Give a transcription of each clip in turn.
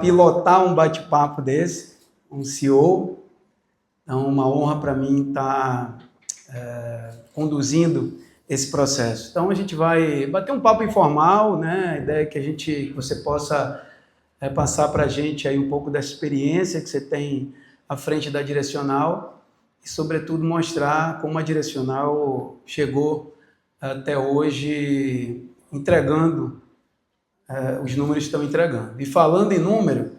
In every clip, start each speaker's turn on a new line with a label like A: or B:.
A: pilotar um bate-papo desse, um CEO. Então, uma honra para mim estar conduzindo esse processo. Então, a gente vai bater um papo informal, né? A ideia é que você possa passar para a gente aí um pouco da experiência que você tem à frente da Direcional e, sobretudo, mostrar como a Direcional chegou até hoje entregando os números que estão entregando. E falando em número,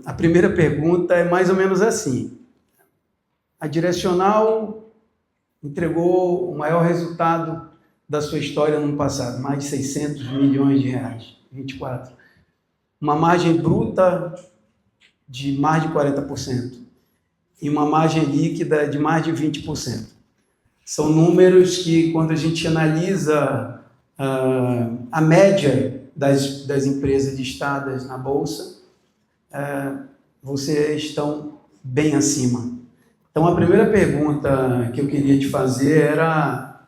A: a primeira pergunta é mais ou menos assim. A Direcional entregou o maior resultado da sua história no ano passado, mais de 600 milhões de reais, 24. Uma margem bruta de mais de 40% e uma margem líquida de mais de 20%. São números que, quando a gente analisa a média das empresas listadas na Bolsa, vocês estão bem acima. Então, a primeira pergunta que eu queria te fazer era: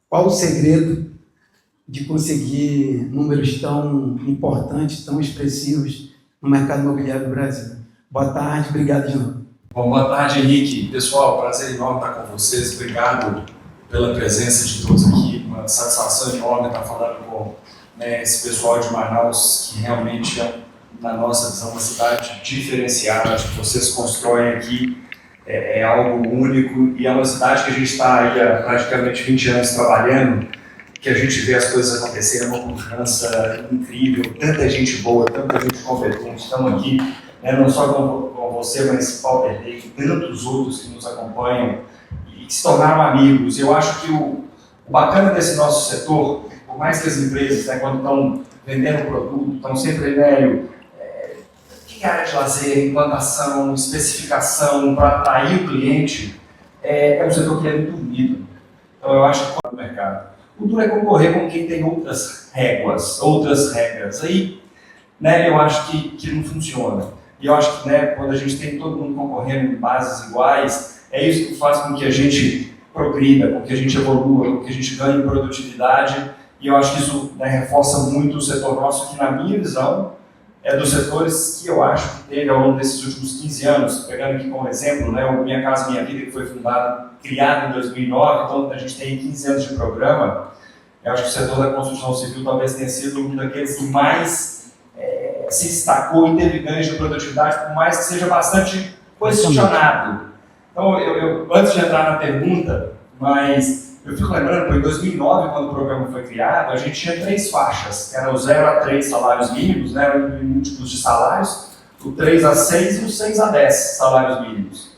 A: qual o segredo de conseguir números tão importantes, tão expressivos no mercado imobiliário do Brasil? Boa tarde, obrigado de novo.
B: Bom, boa tarde, Henrique. Pessoal, prazer enorme estar com vocês. Obrigado pela presença de todos aqui. Uma satisfação enorme estar falando com esse pessoal de Manaus, que realmente é, na nossa visão, uma cidade diferenciada. Acho que vocês constroem aqui é algo único e é uma cidade que a gente está aí há praticamente 20 anos trabalhando, que a gente vê as coisas acontecerem, uma confiança incrível, tanta gente boa, tanta gente competente. Estamos aqui, não só com você, mas Paulo e tantos outros que nos acompanham e que se tornaram amigos. Eu acho que o bacana desse nosso setor, por mais que as empresas, quando estão vendendo produto, estão sempre velho, que é área de lazer, implantação, especificação para atrair o cliente, é um setor que é muito unido. Então eu acho que no mercado, o duro é concorrer com quem tem outras réguas, outras regras. Aí, eu acho que não funciona. E eu acho que quando a gente tem todo mundo concorrendo em bases iguais, é isso que faz com que a gente progrida, com que a gente evolua, com que a gente ganhe produtividade. E eu acho que isso reforça muito o setor nosso, que na minha visão é dos setores que eu acho que teve ao longo desses últimos 15 anos, pegando aqui como exemplo, o Minha Casa Minha Vida, que foi criado em 2009, então a gente tem 15 anos de programa. Eu acho que o setor da construção civil talvez tenha sido um daqueles que mais se destacou e teve ganhos de produtividade, por mais que seja bastante questionado. Então, eu antes de entrar na pergunta, mas eu fico lembrando que em 2009, quando o programa foi criado, a gente tinha 3 faixas, que eram o 0 a 3 salários mínimos, múltiplos de salários, o 3 a 6 e o 6 a 10 salários mínimos.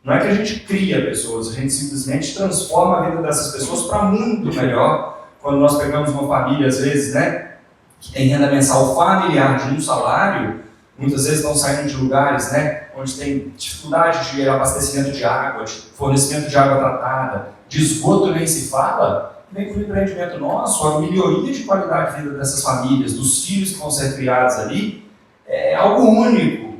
B: Não é que a gente cria pessoas, a gente simplesmente transforma a vida dessas pessoas para muito melhor. Quando nós pegamos uma família, às vezes, que tem renda mensal familiar de um salário, muitas vezes estão saindo de lugares onde tem dificuldade de abastecimento de água, de fornecimento de água tratada, de esgoto nem se fala, vem com o empreendimento nosso, a melhoria de qualidade de vida dessas famílias, dos filhos que vão ser criados ali, é algo único.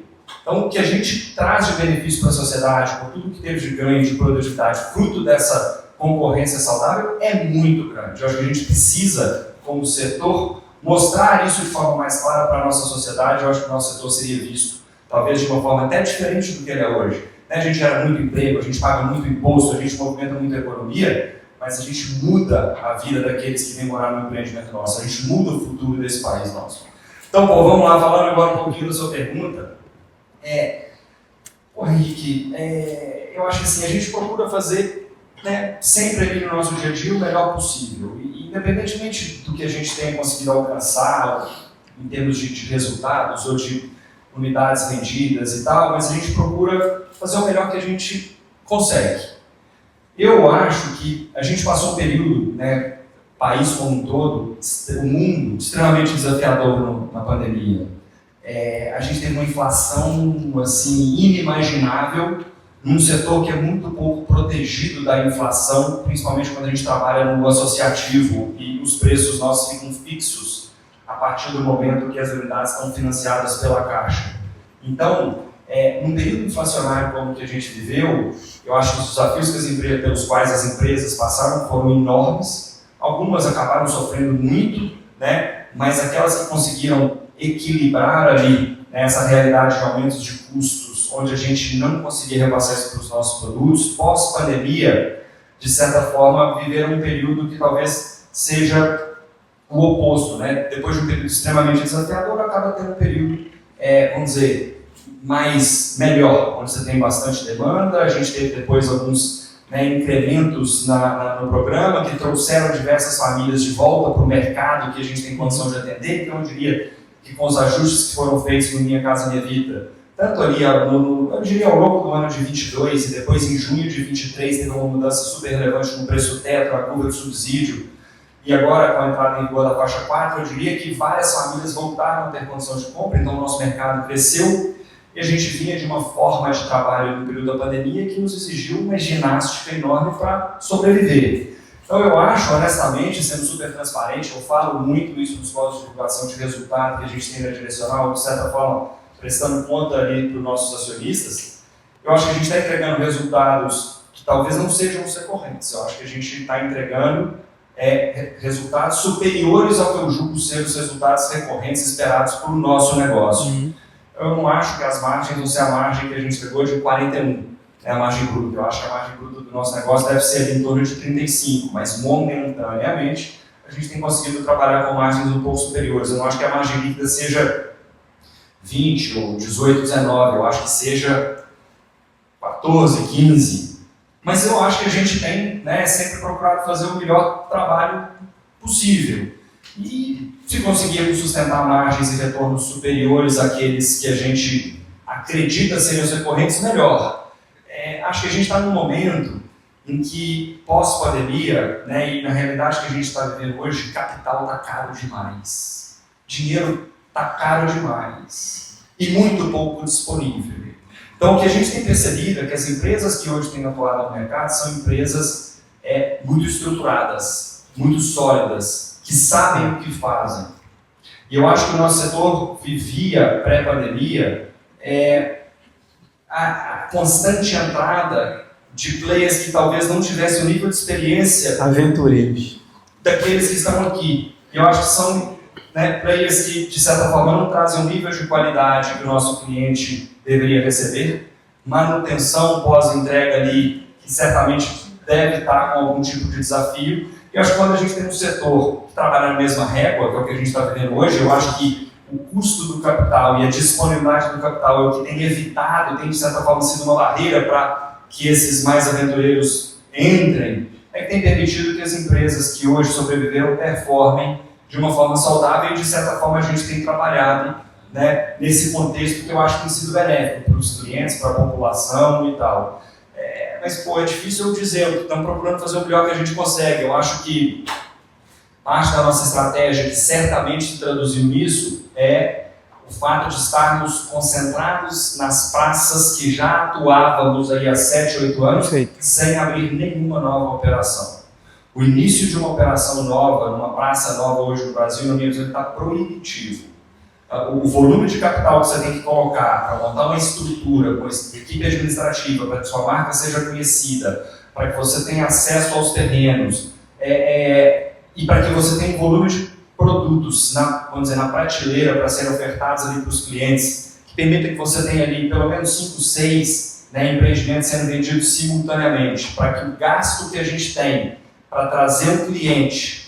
B: Então, o que a gente traz de benefício para a sociedade, com tudo que teve de ganho de produtividade, fruto dessa concorrência saudável, é muito grande. Eu acho que a gente precisa, como setor, mostrar isso de forma mais clara para a nossa sociedade. Eu acho que o nosso setor seria visto, talvez, de uma forma até diferente do que ele é hoje. A gente gera muito emprego, a gente paga muito imposto, a gente movimenta muita economia, mas a gente muda a vida daqueles que vêm morar no empreendimento nosso, a gente muda o futuro desse país nosso. Então, vamos lá, falando agora um pouquinho da sua pergunta. Henrique, eu acho que assim, a gente procura fazer sempre ali no nosso dia a dia o melhor possível. E, independentemente do que a gente tenha conseguido alcançar em termos de resultados ou de unidades vendidas e tal, mas a gente procura fazer o melhor que a gente consegue. Eu acho que a gente passou um período, país como um todo, o mundo, extremamente desafiador na pandemia. A gente teve uma inflação assim, inimaginável num setor que é muito pouco protegido da inflação, principalmente quando a gente trabalha no associativo e os preços nossos ficam fixos a partir do momento que as unidades estão financiadas pela Caixa. Então, num período inflacionário como o que a gente viveu, eu acho que os desafios pelos quais as empresas passaram foram enormes. Algumas acabaram sofrendo muito, mas aquelas que conseguiram equilibrar ali, né, essa realidade de aumentos de custos, onde a gente não conseguia repassar isso para os nossos produtos, pós-pandemia, de certa forma, viver um período que talvez seja o oposto, né? Depois de um período extremamente desafiador, acaba tendo um período, vamos dizer, melhor, onde você tem bastante demanda. A gente teve depois alguns, né, incrementos no programa que trouxeram diversas famílias de volta para o mercado que a gente tem condição de atender. Então, eu diria que com os ajustes que foram feitos no Minha Casa Minha Vida, tanto ali, eu diria ao longo do ano de 22 e depois em junho de 23 teve uma mudança super relevante no preço teto, na curva de subsídio, e agora com a entrada em vigor da faixa 4, eu diria que várias famílias voltaram a ter condição de compra, então o nosso mercado cresceu e a gente vinha de uma forma de trabalho no período da pandemia que nos exigiu uma ginástica enorme para sobreviver. Então eu acho, honestamente, sendo super transparente, eu falo muito isso nos códigos de divulgação de resultado que a gente tem na Direcional, de certa forma, prestando conta ali para os nossos acionistas. Eu acho que a gente está entregando resultados que talvez não sejam os recorrentes. Eu acho que a gente está entregando resultados superiores ao que eu julgo ser os resultados recorrentes esperados para o nosso negócio. Eu não acho que as margens vão ser a margem que a gente entregou de 41, a margem bruta. Eu acho que a margem bruta do nosso negócio deve ser ali em torno de 35, mas momentaneamente a gente tem conseguido trabalhar com margens um pouco superiores. Eu não acho que a margem líquida seja 20 ou 18, 19, eu acho que seja 14, 15. Mas eu acho que a gente tem, né, sempre procurado fazer o melhor trabalho possível. E se conseguirmos sustentar margens e retornos superiores àqueles que a gente acredita serem os recorrentes, melhor. Acho que a gente está num momento em que, pós-pandemia, né, e na realidade que a gente está vivendo hoje, capital está caro demais. Dinheiro está caro demais. E muito pouco disponível. Então, o que a gente tem percebido é que as empresas que hoje têm atuado no mercado são empresas muito estruturadas, muito sólidas, que sabem o que fazem. E eu acho que o nosso setor vivia, pré-pandemia, a constante entrada de players que talvez não tivessem o nível de experiência
A: aventureiros
B: daqueles que estão aqui. E eu acho que são, né, players que, de certa forma, não trazem o nível de qualidade que o nosso cliente deveria receber, manutenção pós-entrega ali, que certamente deve estar com algum tipo de desafio. E eu acho que quando a gente tem um setor que trabalha na mesma régua, que é o que a gente está vivendo hoje, eu acho que o custo do capital e a disponibilidade do capital é o que tem evitado, tem de certa forma sido uma barreira para que esses mais aventureiros entrem, que tem permitido que as empresas que hoje sobreviveram performem de uma forma saudável e de certa forma a gente tem trabalhado, né, nesse contexto que eu acho que tem sido benéfico para os clientes, para a população e tal. Mas, é difícil eu dizer, estamos procurando fazer o melhor que a gente consegue. Eu acho que parte da nossa estratégia, que certamente se traduziu nisso, é o fato de estarmos concentrados nas praças que já atuávamos aí há 7, 8 anos, sem abrir nenhuma nova operação. O início de uma operação nova, numa praça nova hoje no Brasil, na minha visão, está proibitivo. O volume de capital que você tem que colocar para montar uma estrutura com equipe administrativa, para que sua marca seja conhecida, para que você tenha acesso aos terrenos, e para que você tenha um volume de produtos vamos dizer, na prateleira para serem ofertados ali para os clientes, que permita que você tenha ali pelo menos 5, 6 empreendimentos sendo vendidos simultaneamente, para que o gasto que a gente tem para trazer um cliente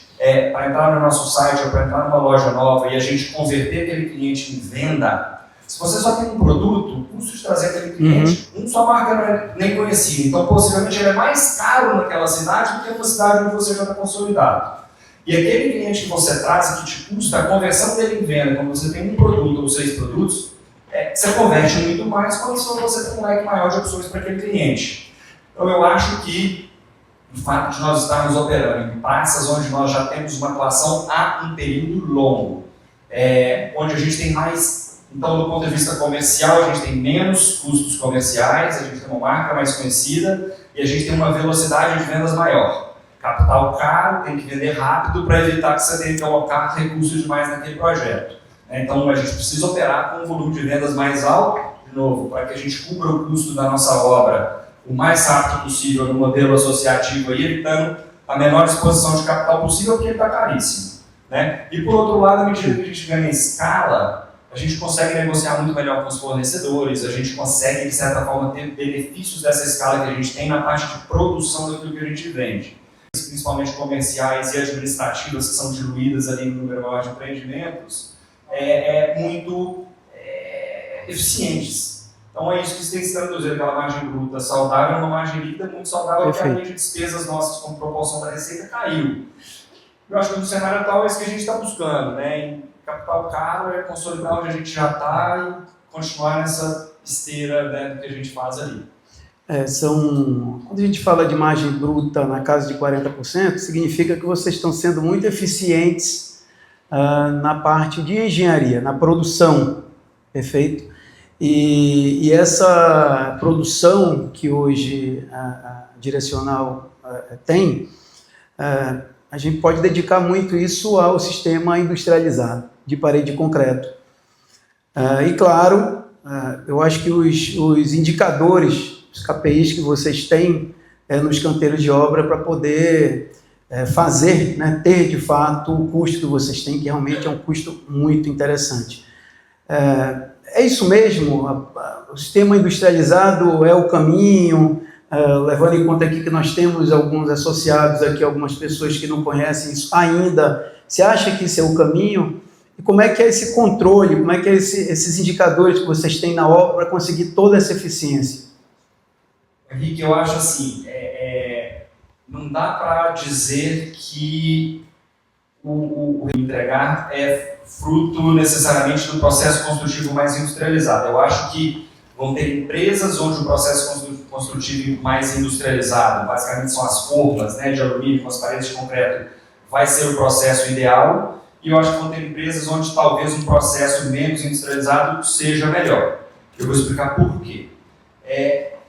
B: para entrar no nosso site ou para entrar numa loja nova e a gente converter aquele cliente em venda, se você só tem um produto, o custo de trazer aquele cliente, sua marca não é nem conhecida, então possivelmente ele é mais caro naquela cidade do que uma cidade onde você já está consolidado. E aquele cliente que você traz e que te custa a conversão dele em venda, quando você tem um produto ou 6 produtos, você converte muito mais quando você tem um leque maior de opções para aquele cliente. Então eu acho que o fato de nós estarmos operando em praças onde nós já temos uma atuação há um período longo, onde a gente tem mais, então do ponto de vista comercial, a gente tem menos custos comerciais, a gente tem uma marca mais conhecida e a gente tem uma velocidade de vendas maior. Capital caro, tem que vender rápido para evitar que você tenha que colocar recursos demais naquele projeto. Então a gente precisa operar com um volume de vendas mais alto, de novo, para que a gente cubra o custo da nossa obra o mais rápido possível no modelo associativo, aí, evitando a menor exposição de capital possível, porque ele está caríssimo. né? E por outro lado, à medida que a gente ganha escala, a gente consegue negociar muito melhor com os fornecedores, a gente consegue, de certa forma, ter benefícios dessa escala que a gente tem na parte de produção daquilo que a gente vende. Principalmente comerciais e administrativas, que são diluídas ali no número maior de empreendimentos, muito eficientes. Então é isso que tem se traduzido, aquela margem bruta saudável, uma margem líquida muito saudável, porque a linha de despesas nossas como proporção da receita caiu. Eu acho que no cenário atual é isso que a gente está buscando, né? Em capital caro é consolidar onde a gente já está e continuar nessa esteira, né, do que a gente faz ali.
A: Quando a gente fala de margem bruta na casa de 40%, significa que vocês estão sendo muito eficientes na parte de engenharia, na produção, perfeito? E essa produção que hoje a Direcional tem, a gente pode dedicar muito isso ao sistema industrializado de parede de concreto. E claro, eu acho que os indicadores, os KPIs que vocês têm nos canteiros de obra para poder fazer, né, ter de fato o custo que vocês têm, que realmente é um custo muito interessante. É isso mesmo? O sistema industrializado é o caminho, levando em conta aqui que nós temos alguns associados aqui, algumas pessoas que não conhecem isso ainda. Você acha que isso é o caminho? E como é que é esse controle, como é que é esses indicadores que vocês têm na obra para conseguir toda essa eficiência?
B: Henrique, eu acho assim, não dá para dizer que o entregar é fruto necessariamente do processo construtivo mais industrializado. Eu acho que vão ter empresas onde o processo construtivo mais industrializado, basicamente são as formas, né, de alumínio com as paredes de concreto, vai ser o processo ideal, e eu acho que vão ter empresas onde talvez um processo menos industrializado seja melhor. Eu vou explicar por quê.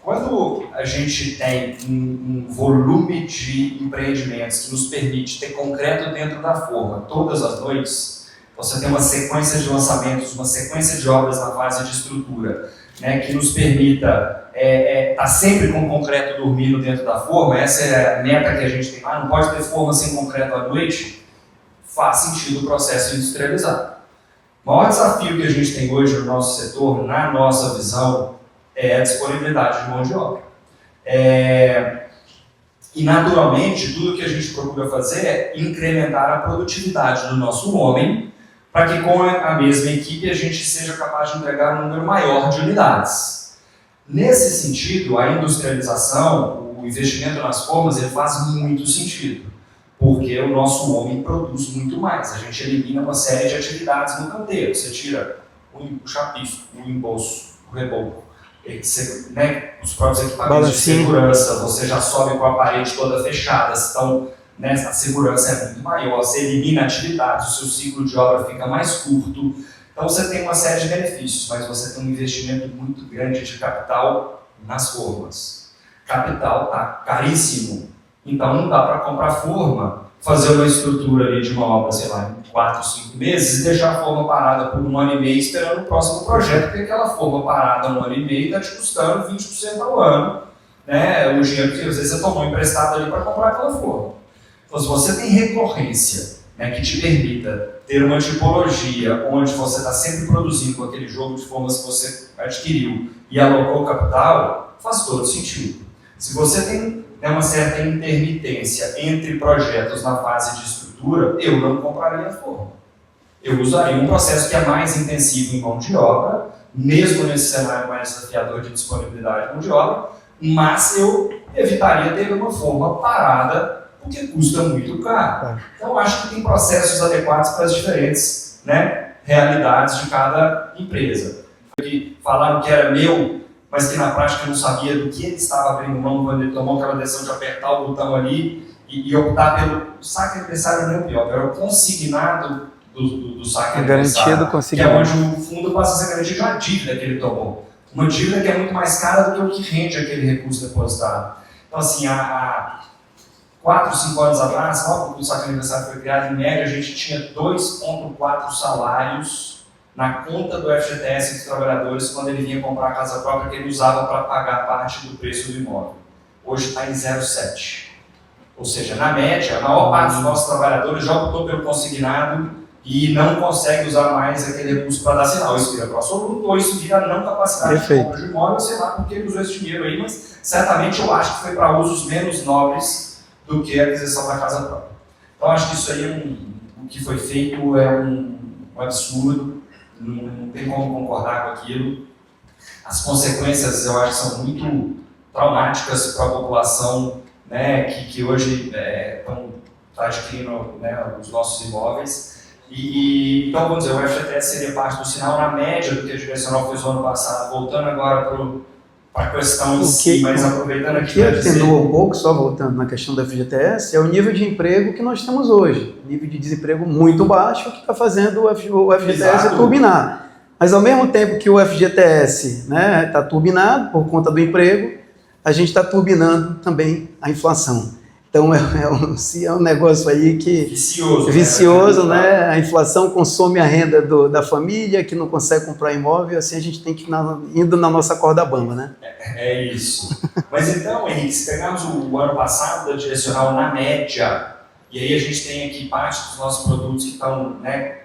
B: Quando a gente tem um volume de empreendimentos que nos permite ter concreto dentro da forma todas as noites, você tem uma sequência de lançamentos, uma sequência de obras na fase de estrutura, né, que nos permita estar sempre com concreto dormindo dentro da forma. Essa é a meta que a gente tem lá, não pode ter forma sem concreto à noite, faz sentido o processo industrializado. O maior desafio que a gente tem hoje no nosso setor, na nossa visão, é a disponibilidade de mão de obra. E naturalmente, tudo que a gente procura fazer é incrementar a produtividade do nosso homem, para que com a mesma equipe a gente seja capaz de entregar um número maior de unidades. Nesse sentido, a industrialização, o investimento nas formas, ele faz muito sentido, porque o nosso homem produz muito mais. A gente elimina uma série de atividades no canteiro. Você tira o chapisco, o embolso, o reboco, os próprios equipamentos de segurança, você já sobe com a parede toda fechada, então, né, a segurança é muito maior, você elimina atividades, o seu ciclo de obra fica mais curto, então você tem uma série de benefícios, mas você tem um investimento muito grande de capital nas formas. Capital está caríssimo, então não dá para comprar forma, fazer uma estrutura ali de uma obra, sei lá, em 4, 5 meses e deixar a forma parada por 1 ano e meio esperando o próximo projeto, porque aquela forma parada 1 ano e meio está te custando 20% ao ano, né? O dinheiro que às vezes você tomou emprestado ali para comprar aquela forma. Então, se você tem recorrência, né, que te permita ter uma tipologia onde você está sempre produzindo com aquele jogo de formas que você adquiriu e alocou o capital, faz todo sentido. Se você tem uma certa intermitência entre projetos na fase de estrutura, eu não compraria a forma. Eu usaria um processo que é mais intensivo em mão de obra, mesmo nesse cenário mais desafiador de disponibilidade de mão de obra, mas eu evitaria ter uma forma parada, porque custa muito caro. Então, eu acho que tem processos adequados para as diferentes, né, realidades de cada empresa. Falaram que era meu, mas que na prática não sabia do que ele estava abrindo mão quando ele tomou aquela decisão de apertar o botão ali e optar pelo saque aniversário, não é o pior, era o consignado do saque aniversário, que é onde o fundo passa a ser garantido de uma dívida que ele tomou. Uma dívida que é muito mais cara do que o que rende aquele recurso depositado. Então, assim, há 4, 5 anos atrás, logo que o saque aniversário foi criado, em média a gente tinha 2,4 salários na conta do FGTS dos trabalhadores quando ele vinha comprar a casa própria que ele usava para pagar parte do preço do imóvel. Hoje está em 0,7. Ou seja, na média, a maior parte dos nossos trabalhadores já optou pelo consignado e não consegue usar mais aquele recurso para dar sinal. Isso vira pró-soluto ou isso vira não capacidade de compra de imóvel, sei lá por que ele usou esse dinheiro aí, mas certamente eu acho que foi para usos menos nobres do que a aquisição da casa própria. Então acho que isso aí, o que foi feito é um absurdo, não tem como concordar com aquilo. As consequências eu acho que são muito traumáticas para a população, né, que hoje estão adquirindo, né, os nossos imóveis. Então, vamos dizer, o FGTS seria parte do sinal na média do que a direcional fez no ano passado, voltando agora para a questão em si, mas aproveitando aqui para dizer...
A: O que atenua um pouco, só voltando na questão do FGTS, é o nível de emprego que nós temos hoje. Nível de desemprego muito baixo que está fazendo o FGTS turbinar. Mas ao mesmo tempo que o FGTS está turbinado por conta do emprego, a gente está turbinando também a inflação. Então é um negócio aí que... Vicioso, né? A inflação consome a renda da família, que não consegue comprar imóvel, assim a gente tem que ir indo na nossa corda bamba, né?
B: É isso. Mas então, Henrique, se pegarmos o ano passado da direcional na média, e aí a gente tem aqui parte dos nossos produtos que estão, né,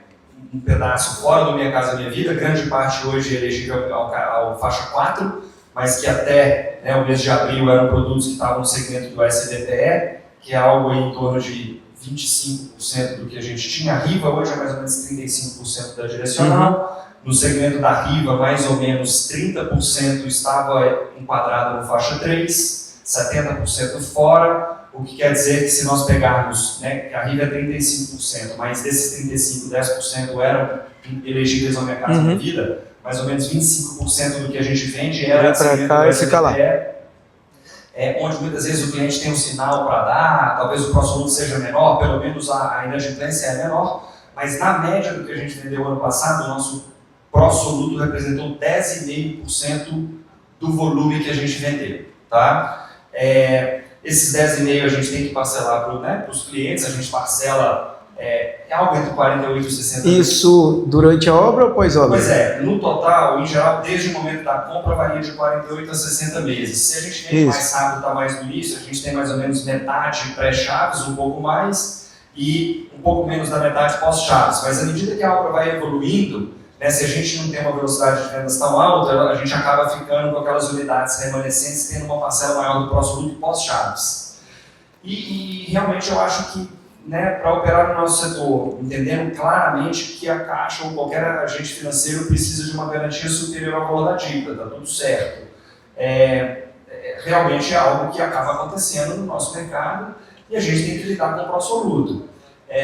B: um pedaço fora do Minha Casa Minha Vida, grande parte hoje é elegível ao faixa 4, mas que até, né, o mês de abril eram produtos que estavam no segmento do SBPE, que é algo em torno de 25% do que a gente tinha. A Riva hoje é mais ou menos 35% da direcional. No segmento da Riva, mais ou menos 30% estava enquadrado no faixa 3, 70% fora, o que quer dizer que se nós pegarmos, né, que a Riva é 35%, mas desses 35%, 10% eram elegíveis ao Minha Casa Minha Vida, mais ou menos 25% do que a gente vende era segmento do SBPE, onde muitas vezes o cliente tem um sinal para dar, talvez o pró-soluto seja menor, pelo menos a inadimplência é menor, mas na média do que a gente vendeu ano passado, o nosso pró-soluto representou 10,5% do volume que a gente vendeu. Tá? Esses 10,5% a gente tem que parcelar para os clientes, a gente parcela algo entre 48 e 60 dias.
A: Isso durante a obra ou pós-obra?
B: Pois é, no total, em geral, desde o momento da compra, varia de 48 a 60 meses. Se a gente vende mais rápido, está mais no início, a gente tem mais ou menos metade pré-chaves, um pouco mais, e um pouco menos da metade pós-chaves. Mas à medida que a obra vai evoluindo, né, se a gente não tem uma velocidade de vendas tão alta, a gente acaba ficando com aquelas unidades remanescentes, tendo uma parcela maior do pró-soluto pós-chaves. E realmente eu acho que, né, para operar no nosso setor, entendendo claramente que a Caixa ou qualquer agente financeiro precisa de uma garantia superior ao valor da dívida, está tudo certo. Realmente é algo que acaba acontecendo no nosso mercado e a gente tem que lidar com o pró-soluto.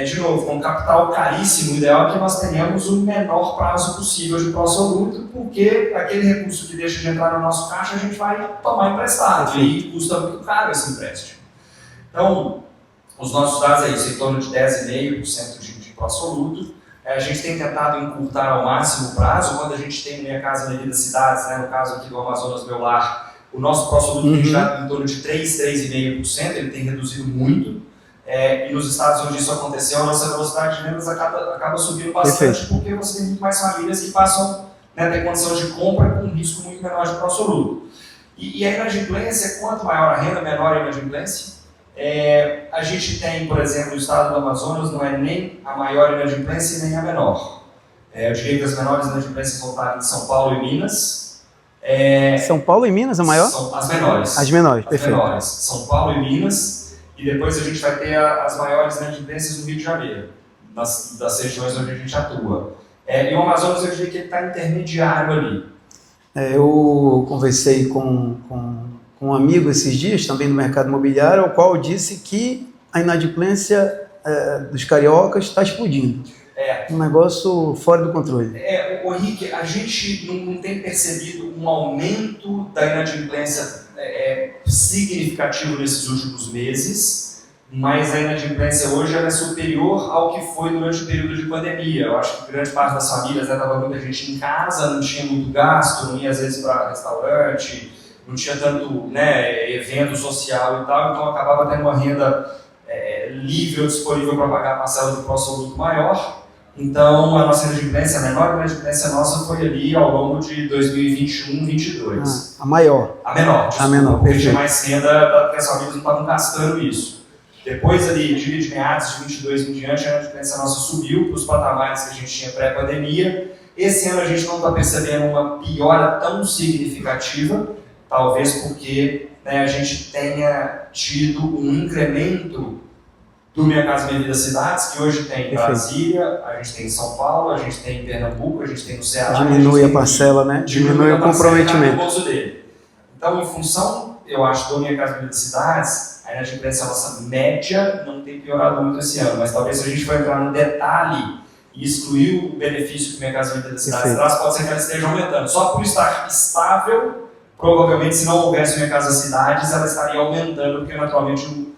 B: De novo, com capital caríssimo, o ideal é que nós tenhamos o menor prazo possível de pró-soluto, porque aquele recurso que deixa de entrar no nosso caixa a gente vai tomar emprestado e custa muito caro esse empréstimo. Então, os nossos dados é isso, em torno de 10,5% de pró-soluto. A gente tem tentado encurtar ao máximo o prazo. Quando a gente tem Minha Casa Minha Vida Cidades, né, no caso aqui do Amazonas Meu Lar, o nosso pró-soluto já em torno de 3,5%, ele tem reduzido muito. E nos estados onde isso aconteceu, a nossa velocidade de vendas acaba subindo bastante, porque você tem muito mais famílias que passam, né, a ter condição de compra com um risco muito menor de pró-soluto. E a inadimplência, quanto maior a renda, menor a inadimplência. A gente tem, por exemplo, o estado do Amazonas não é nem a maior inadimplência e nem a menor. Eu diria que as menores inadimplências vão estar em São Paulo e Minas.
A: São Paulo e Minas a maior?
B: São as menores.
A: As menores,
B: as
A: perfeito.
B: Menores. São Paulo e Minas. E depois a gente vai ter as maiores inadimplências no Rio de Janeiro, das regiões onde a gente atua. E o Amazonas, eu diria que ele está intermediário ali.
A: Eu conversei com um amigo esses dias, também do mercado imobiliário, ao qual disse que a inadimplência dos cariocas está explodindo. Um negócio fora do controle.
B: Henrique, a gente não tem percebido um aumento da inadimplência significativo nesses últimos meses, mas a inadimplência hoje ela é superior ao que foi durante o período de pandemia. Eu acho que grande parte das famílias estava muita gente em casa, não tinha muito gasto, não ia às vezes para restaurante, não tinha tanto, né, evento social e tal, então acabava tendo uma renda livre ou disponível para pagar a parcela do pró-soluto maior. Então, a nossa inadimplência, a menor inadimplência nossa foi ali ao longo de 2021, 2022.
A: A maior?
B: A menor, desculpa,
A: a menor,
B: porque tinha mais renda, porque as famílias não estavam gastando isso. Depois ali, de meados de 22 em diante, a inadimplência nossa subiu para os patamares que a gente tinha pré-pandemia. Esse ano a gente não está percebendo uma piora tão significativa, talvez porque a gente tenha tido um incremento do Minha Casa Minha Vida Cidades, que hoje tem em Brasília, a gente tem em São Paulo, a gente tem em Pernambuco, a gente tem no Ceará.
A: Diminui a parcela, né? Diminui o comprometimento.
B: Dele. Então, em função, eu acho, do Minha Casa Minha Vida Cidades, a inadimplência nossa média não tem piorado muito esse ano, mas talvez se a gente for entrar no detalhe e excluir o benefício que Minha Casa Minha Vida Cidades traz, pode ser que ela esteja aumentando. Só por estar estável, provavelmente, se não houvesse Minha Casa Cidades, ela estaria aumentando, porque naturalmente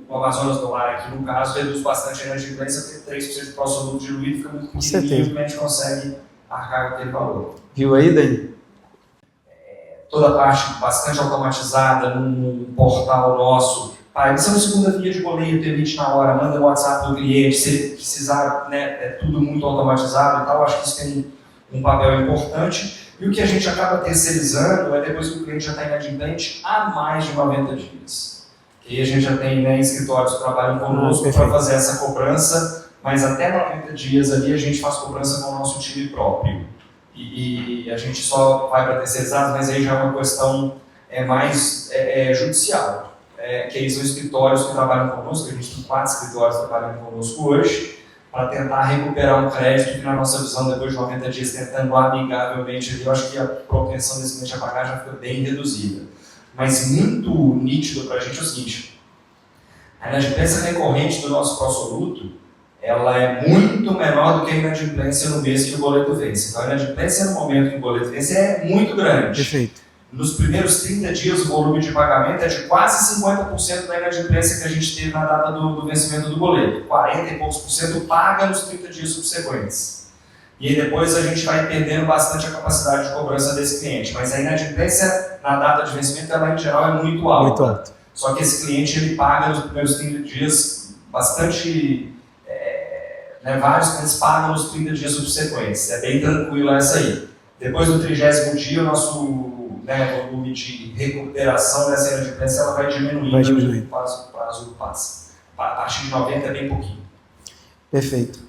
B: o Amazonas do Lar aqui, no caso, reduz bastante a inadimplência, porque 3% do próximo diluído fica muito pequenininho e a gente consegue arcar com aquele valor.
A: Viu aí, Dani?
B: Toda a parte bastante automatizada num portal nosso. Isso é uma segunda via de boleto, emite na hora, manda no WhatsApp do cliente, se precisar, é tudo muito automatizado e tal, acho que isso tem um papel importante. E o que a gente acaba terceirizando é depois que o cliente já está inadimplente há mais de 90 dias. E a gente já tem escritórios que trabalham conosco para fazer essa cobrança, mas até 90 dias ali a gente faz cobrança com o nosso time próprio. E a gente só vai para terceirizados, mas aí já é uma questão mais judicial. Que aí são escritórios que trabalham conosco, a gente tem 4 escritórios trabalhando conosco hoje, para tentar recuperar um crédito que, na nossa visão, depois de 90 dias, tentando amigavelmente, eu acho que a propensão desse cliente a pagar já fica bem reduzida. Mas muito nítido para a gente é o seguinte: a inadimplência recorrente do nosso pró-soluto, ela é muito menor do que a inadimplência no mês que o boleto vence. Então a inadimplência no momento que o boleto vence é muito grande.
A: Perfeito.
B: Nos primeiros 30 dias o volume de pagamento é de quase 50% da inadimplência que a gente teve na data do vencimento do boleto. 40 e poucos por cento paga nos 30 dias subsequentes. E aí depois a gente vai perdendo bastante a capacidade de cobrança desse cliente. Mas a inadimplência na data de vencimento, ela em geral é muito alta.
A: Muito alto.
B: Só que esse cliente ele paga nos primeiros 30 dias bastante... vários clientes pagam nos 30 dias subsequentes. É bem tranquilo essa aí. Depois do 30º dia, o nosso volume de recuperação dessa inadimplência ela vai diminuindo. O prazo passa. A partir de 90 é bem pouquinho.
A: Perfeito.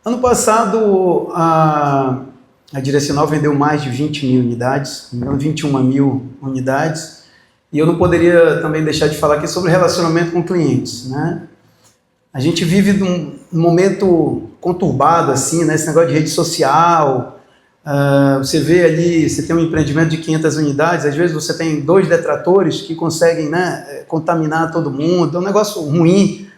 A: Ano passado, a Direcional vendeu mais de 20 mil unidades, 21 mil unidades, e eu não poderia também deixar de falar aqui sobre relacionamento com clientes, né? A gente vive num momento conturbado, assim, né? Esse negócio de rede social, você vê ali, você tem um empreendimento de 500 unidades, às vezes você tem 2 detratores que conseguem, né, contaminar todo mundo, é um negócio ruim.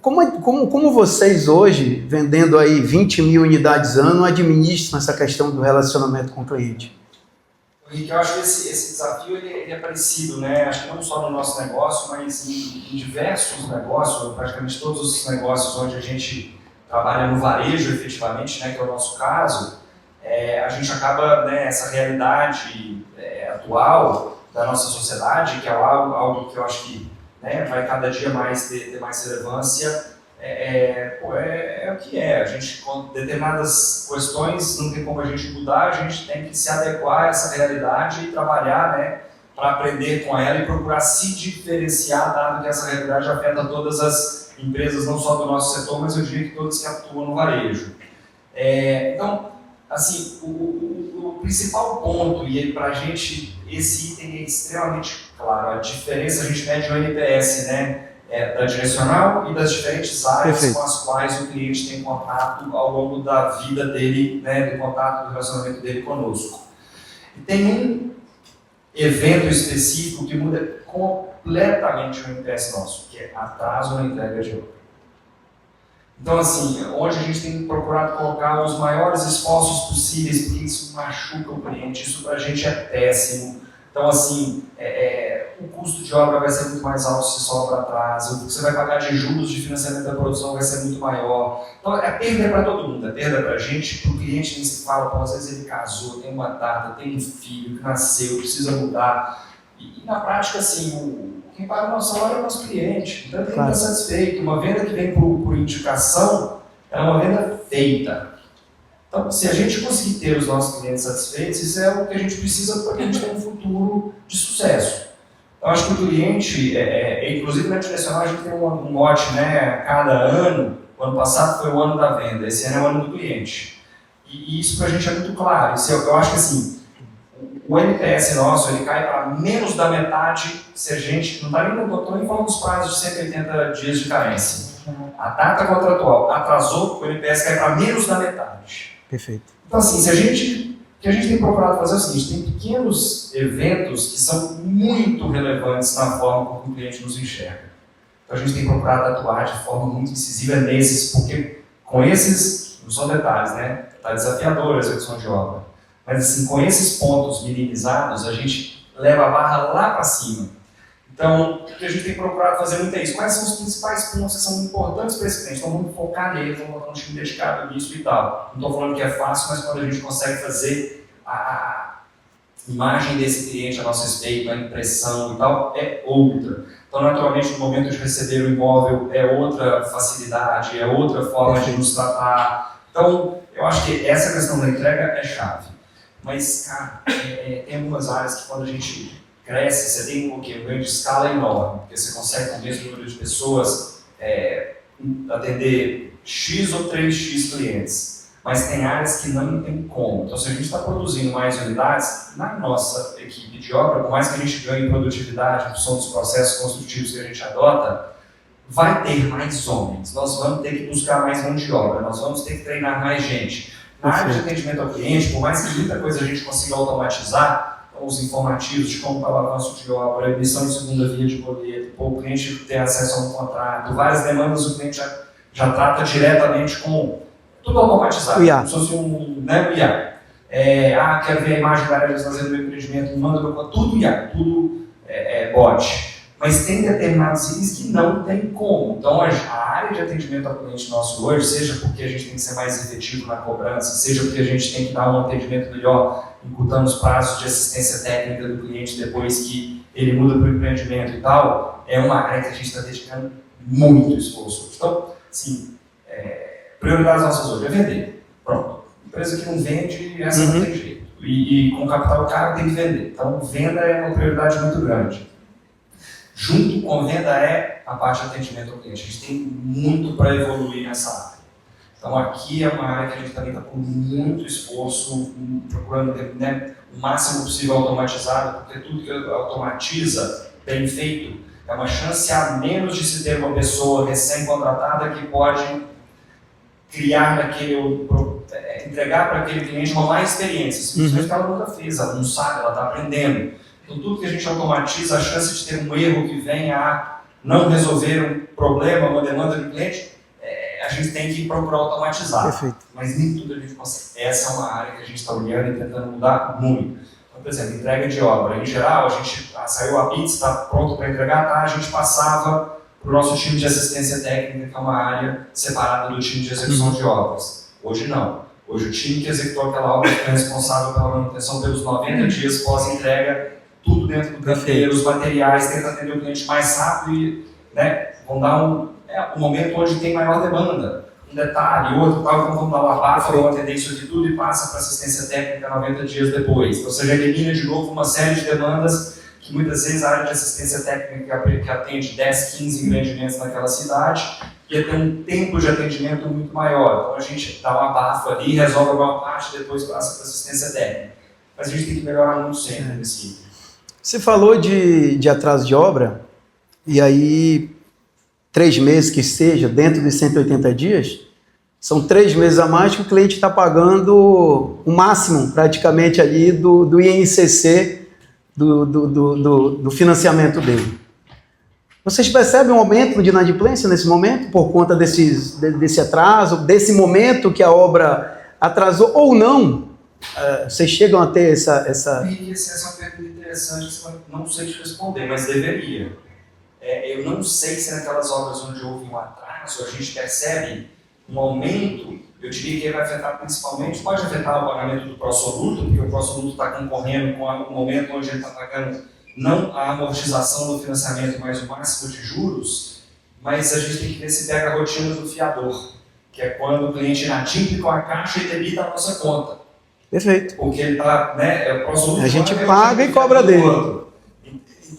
A: Como vocês hoje, vendendo aí 20 mil unidades ano, administram essa questão do relacionamento com o cliente?
B: Henrique, eu acho que esse desafio ele é parecido, né? Acho que não só no nosso negócio, mas em diversos negócios, praticamente todos os negócios onde a gente trabalha no varejo efetivamente, né, que é o nosso caso, a gente acaba, essa realidade atual da nossa sociedade, que é algo que eu acho que vai cada dia mais ter mais relevância, o que é. A gente, com determinadas questões, não tem como a gente mudar, a gente tem que se adequar a essa realidade e trabalhar para aprender com ela e procurar se diferenciar, dado que essa realidade afeta todas as empresas, não só do nosso setor, mas eu diria que todas que atuam no varejo. Então, assim, o principal ponto, e para a gente esse item é extremamente claro, a diferença, a gente mede o NPS, da Direcional e das diferentes áreas Perfeito. Com as quais o cliente tem contato ao longo da vida dele, do contato, do relacionamento dele conosco. E tem um evento específico que muda completamente o NPS nosso, que é atraso na entrega de obra. Então, assim, hoje a gente tem procurado colocar os maiores esforços possíveis, porque isso machuca o cliente, isso para a gente é péssimo. Então, assim, o custo de obra vai ser muito mais alto se sobra atraso, o que você vai pagar de juros de financiamento da produção vai ser muito maior. Então, é perda para todo mundo, é perda para a gente, para o cliente nem se fala, às vezes ele casou, tem uma data, tem um filho que nasceu, precisa mudar. E na prática, assim, quem paga o nosso salário é o nosso cliente, então ele tem que estar satisfeito. Uma venda que vem por indicação é uma venda feita. Então, se a gente conseguir ter os nossos clientes satisfeitos, isso é o que a gente precisa para que a gente tenha um futuro de sucesso. Então, acho que o cliente, inclusive na direcional, a gente tem um mote, né? Cada ano, o ano passado foi o ano da venda, esse ano é o ano do cliente. E isso para a gente é muito claro. Eu acho que assim, o NPS nosso ele cai para menos da metade se a gente, não está nem falando dos prazos de 180 dias de carência. A data contratual atrasou, o NPS cai para menos da metade.
A: Perfeito.
B: Então assim, o que a gente tem procurado fazer é o seguinte, tem pequenos eventos que são muito relevantes na forma como o cliente nos enxerga. Então a gente tem procurado atuar de forma muito incisiva nesses, porque com esses, não são detalhes, né? Está desafiadora a execução de obra. Mas assim, com esses pontos minimizados, a gente leva a barra lá para cima. Então, o que a gente tem procurado fazer muito é isso. Quais são os principais pontos que são importantes para esse cliente? Então, vamos focar neles, vamos botar um time dedicado nisso e tal. Não estou falando que é fácil, mas quando a gente consegue fazer a imagem desse cliente a nosso respeito, a impressão e tal, é outra. Então, naturalmente, no momento de receber o imóvel, é outra facilidade, é outra forma de nos tratar. Então, eu acho que essa questão da entrega é chave. Mas, cara, tem algumas áreas que quando a gente cresce, você tem um ganho de escala enorme, porque você consegue, com o mesmo número de pessoas, atender X ou 3X clientes. Mas tem áreas que não tem como. Então, se a gente está produzindo mais unidades, na nossa equipe de obra, por mais que a gente ganhe produtividade em função dos processos construtivos que a gente adota, vai ter mais homens. Nós vamos ter que buscar mais mão de obra, nós vamos ter que treinar mais gente. Na área de atendimento ao cliente, por mais que muita coisa a gente consiga automatizar, os informativos de como está o avanço de obra, a emissão de segunda via de boleto, o cliente ter acesso a um contrato, várias demandas o cliente já trata diretamente com tudo automatizado, como se fosse um IA. Quero ver a imagem da área de fazer meu empreendimento, manda tudo IA, tudo bot. Mas tem determinados itens que não tem como. Então, a área de atendimento ao cliente nosso hoje, seja porque a gente tem que ser mais efetivo na cobrança, seja porque a gente tem que dar um atendimento melhor, encurtando os prazos de assistência técnica do cliente depois que ele muda para o empreendimento e tal, é uma área que a gente está dedicando muito esforço. Então, assim, prioridades nossas hoje é vender. Pronto. Empresa que não vende, essa não tem jeito. E com capital caro tem que vender. Então, venda é uma prioridade muito grande. Junto com venda é a parte de atendimento ao cliente. A gente tem muito para evoluir nessa área. Então aqui é uma área que a gente também está com muito esforço, procurando ter o máximo possível automatizado, porque tudo que automatiza, bem feito, é uma chance a menos de se ter uma pessoa recém-contratada que pode criar entregar para aquele cliente uma má experiência. Simplesmente ela nunca fez, ela não sabe, ela está aprendendo. Então, tudo que a gente automatiza, a chance de ter um erro que venha a não resolver um problema, uma demanda do cliente, a gente tem que procurar automatizar.
A: Perfeito.
B: Mas nem tudo a gente consegue. Essa é uma área que a gente está olhando e tentando mudar muito. Então, por exemplo, entrega de obra. Em geral, a gente saiu a pizza, está pronto para entregar, tá? A gente passava para o nosso time de assistência técnica, que é uma área separada do time de execução de obras. Hoje não. Hoje o time que executou aquela obra é responsável pela manutenção pelos 90 dias pós-entrega, tudo dentro do canteiro, os materiais, tenta atender o cliente mais rápido e vão dar um momento onde tem maior demanda. Um detalhe, outro, tal, então vamos dar uma abafa, vamos atender isso aqui tudo e passa para assistência técnica 90 dias depois. Ou seja, elimina de novo uma série de demandas que muitas vezes a área de assistência técnica que atende 10, 15 empreendimentos naquela cidade ia ter um tempo de atendimento muito maior. Então a gente dá uma abafa ali, resolve alguma parte, depois passa para assistência técnica. Mas a gente tem que melhorar muito sempre nesse item.
A: Você falou de atraso de obra, e aí 3 meses que seja, dentro dos 180 dias, são 3 meses a mais que o cliente está pagando o máximo, praticamente, ali do INCC do financiamento dele. Vocês percebem um aumento de inadimplência nesse momento, por conta desse atraso, desse momento que a obra atrasou ou não? Vocês chegam a ter essa...
B: Essa é uma pergunta interessante, não sei te responder, mas deveria. Eu não sei se naquelas obras onde houve um atraso, a gente percebe um aumento, eu diria que ele vai afetar principalmente, pode afetar o pagamento do pró-soluto, porque o pró-soluto está concorrendo com o momento onde ele está pagando não a amortização do financiamento, mas o máximo de juros, mas a gente tem que ver se pega a rotina do fiador, que é quando o cliente inadimple com a caixa e debita a nossa conta.
A: Perfeito.
B: Porque ele está,
A: a gente paga e cobra dele.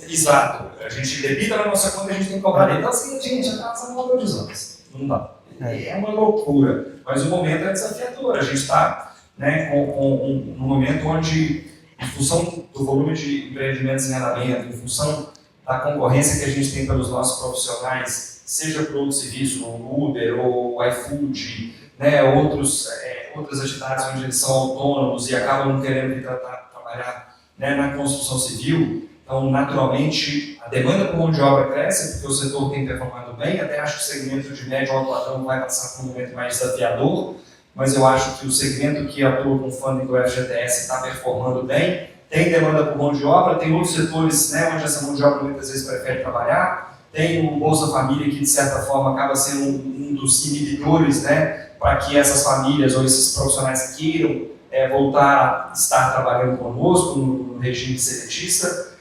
B: Exato. A gente debita na nossa conta e a gente tem que cobrar dele. Então, assim, gente, a casa não mudou de anos. Não dá. É uma loucura. Mas o momento é desafiador. A gente está, né, com um momento onde, em função do volume de empreendimentos em andamento, em função da concorrência que a gente tem pelos nossos profissionais, seja por outro serviço, o Uber ou o iFood, né, outras atividades onde eles são autônomos e acabam não querendo vir trabalhar, né, na construção civil. Então, naturalmente, a demanda por mão de obra cresce, porque o setor tem performado bem. Até acho que o segmento de médio alto padrão vai passar por um momento mais desafiador, mas eu acho que o segmento que atua com funding do FGTS está performando bem. Tem demanda por mão de obra, tem outros setores, né, onde essa mão de obra muitas vezes prefere trabalhar. Tem o Bolsa Família, que de certa forma acaba sendo um dos inibidores, né, para que essas famílias ou esses profissionais queiram voltar a estar trabalhando conosco no regime seletista.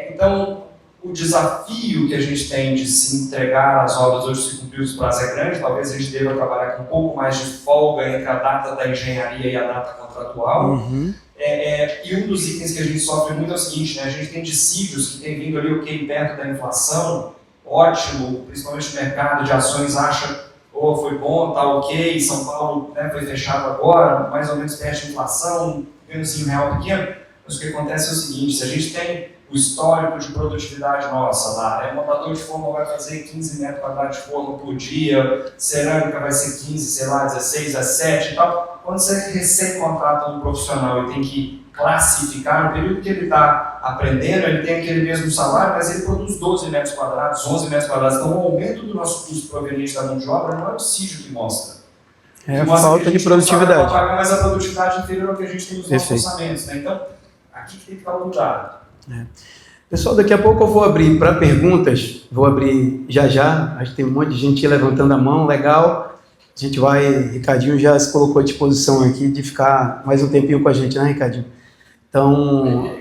B: Então, o desafio que a gente tem de se entregar às obras hoje, se cumprir os prazos é grande. Talvez a gente deva trabalhar com um pouco mais de folga entre a data da engenharia e a data contratual.
A: Uhum.
B: E um dos itens que a gente sofre muito é o seguinte, né? A gente tem dissídios que tem vindo ali perto da inflação, ótimo, principalmente o mercado de ações acha, foi bom, tá ok, São Paulo, né, foi fechado agora, mais ou menos perto de inflação, ganhozinho real pequeno. Mas o que acontece é o seguinte, se a gente tem o histórico de produtividade nossa lá, montador de forma vai fazer 15 metros quadrados de forma por dia, cerâmica vai ser 15, sei lá, 16, 17 e tal. Quando você recém-contrata um profissional e tem que classificar, no período que ele está aprendendo, ele tem aquele mesmo salário, mas ele produz 12 metros quadrados, 11 metros quadrados. Então, o aumento do nosso custo proveniente da mão de obra não é o dissídio que mostra.
A: É a falta de produtividade.
B: Paga mais a produtividade inferior ao que a gente tem nos nossos orçamentos. Né? Então, aqui que tem que estar o cuidado.
A: Pessoal, daqui a pouco eu vou abrir para perguntas, vou abrir já, acho que tem um monte de gente levantando a mão, legal. A gente vai, Ricardinho já se colocou à disposição aqui de ficar mais um tempinho com a gente, né, Ricardinho? Então,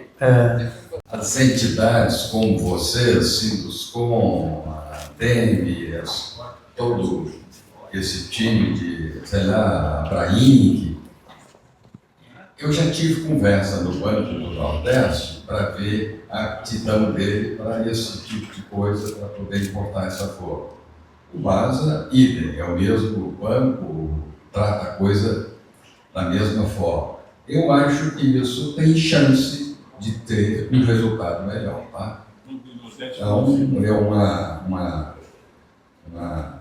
C: as entidades como vocês, Sinduscom, a DEME, todo esse time de, sei lá, a Brainc, eu já tive conversa no Banco do Nordeste para ver a aptidão dele para esse tipo de coisa, para poder importar essa flor. O BASA, idem, é o mesmo banco, trata a coisa da mesma forma. Eu acho que isso tem chance de ter um resultado melhor, tá? Então, é uma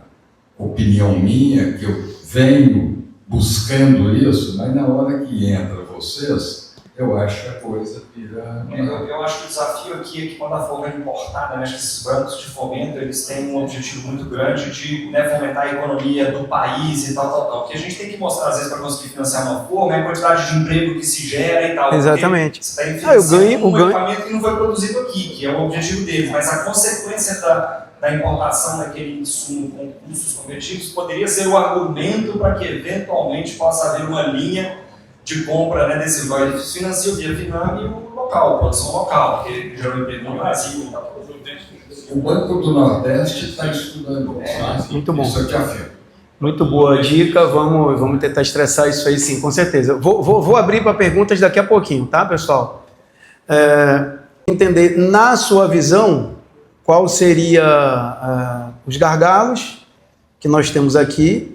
C: opinião minha, que eu venho buscando isso, mas na hora que entra vocês, eu acho que a coisa vira...
B: Eu acho que o desafio aqui é que quando a forma é importada, né, acho que esses bancos de fomento, eles têm um objetivo muito grande de, né, fomentar a economia do país e tal. O que a gente tem que mostrar, às vezes, para conseguir financiar uma forma é a quantidade de emprego que se gera e tal.
A: Exatamente.
B: Você está financiando um equipamento que não foi produzido aqui, que é o objetivo deles, mas a consequência da importação daquele insumo com custos competitivos poderia ser o argumento para que, eventualmente, possa haver uma linha de compra, né, desses valores financia via Finame e o local, produção local, porque gerou emprego no Brasil e tal.
C: O Banco do Nordeste está estudando isso.
A: Muito bom.
C: Isso eu te afirmo.
A: Muito boa dica, vamos tentar estressar isso aí sim, com certeza. Vou abrir para perguntas daqui a pouquinho, tá, pessoal? Entender, na sua visão, qual seria os gargalos que nós temos aqui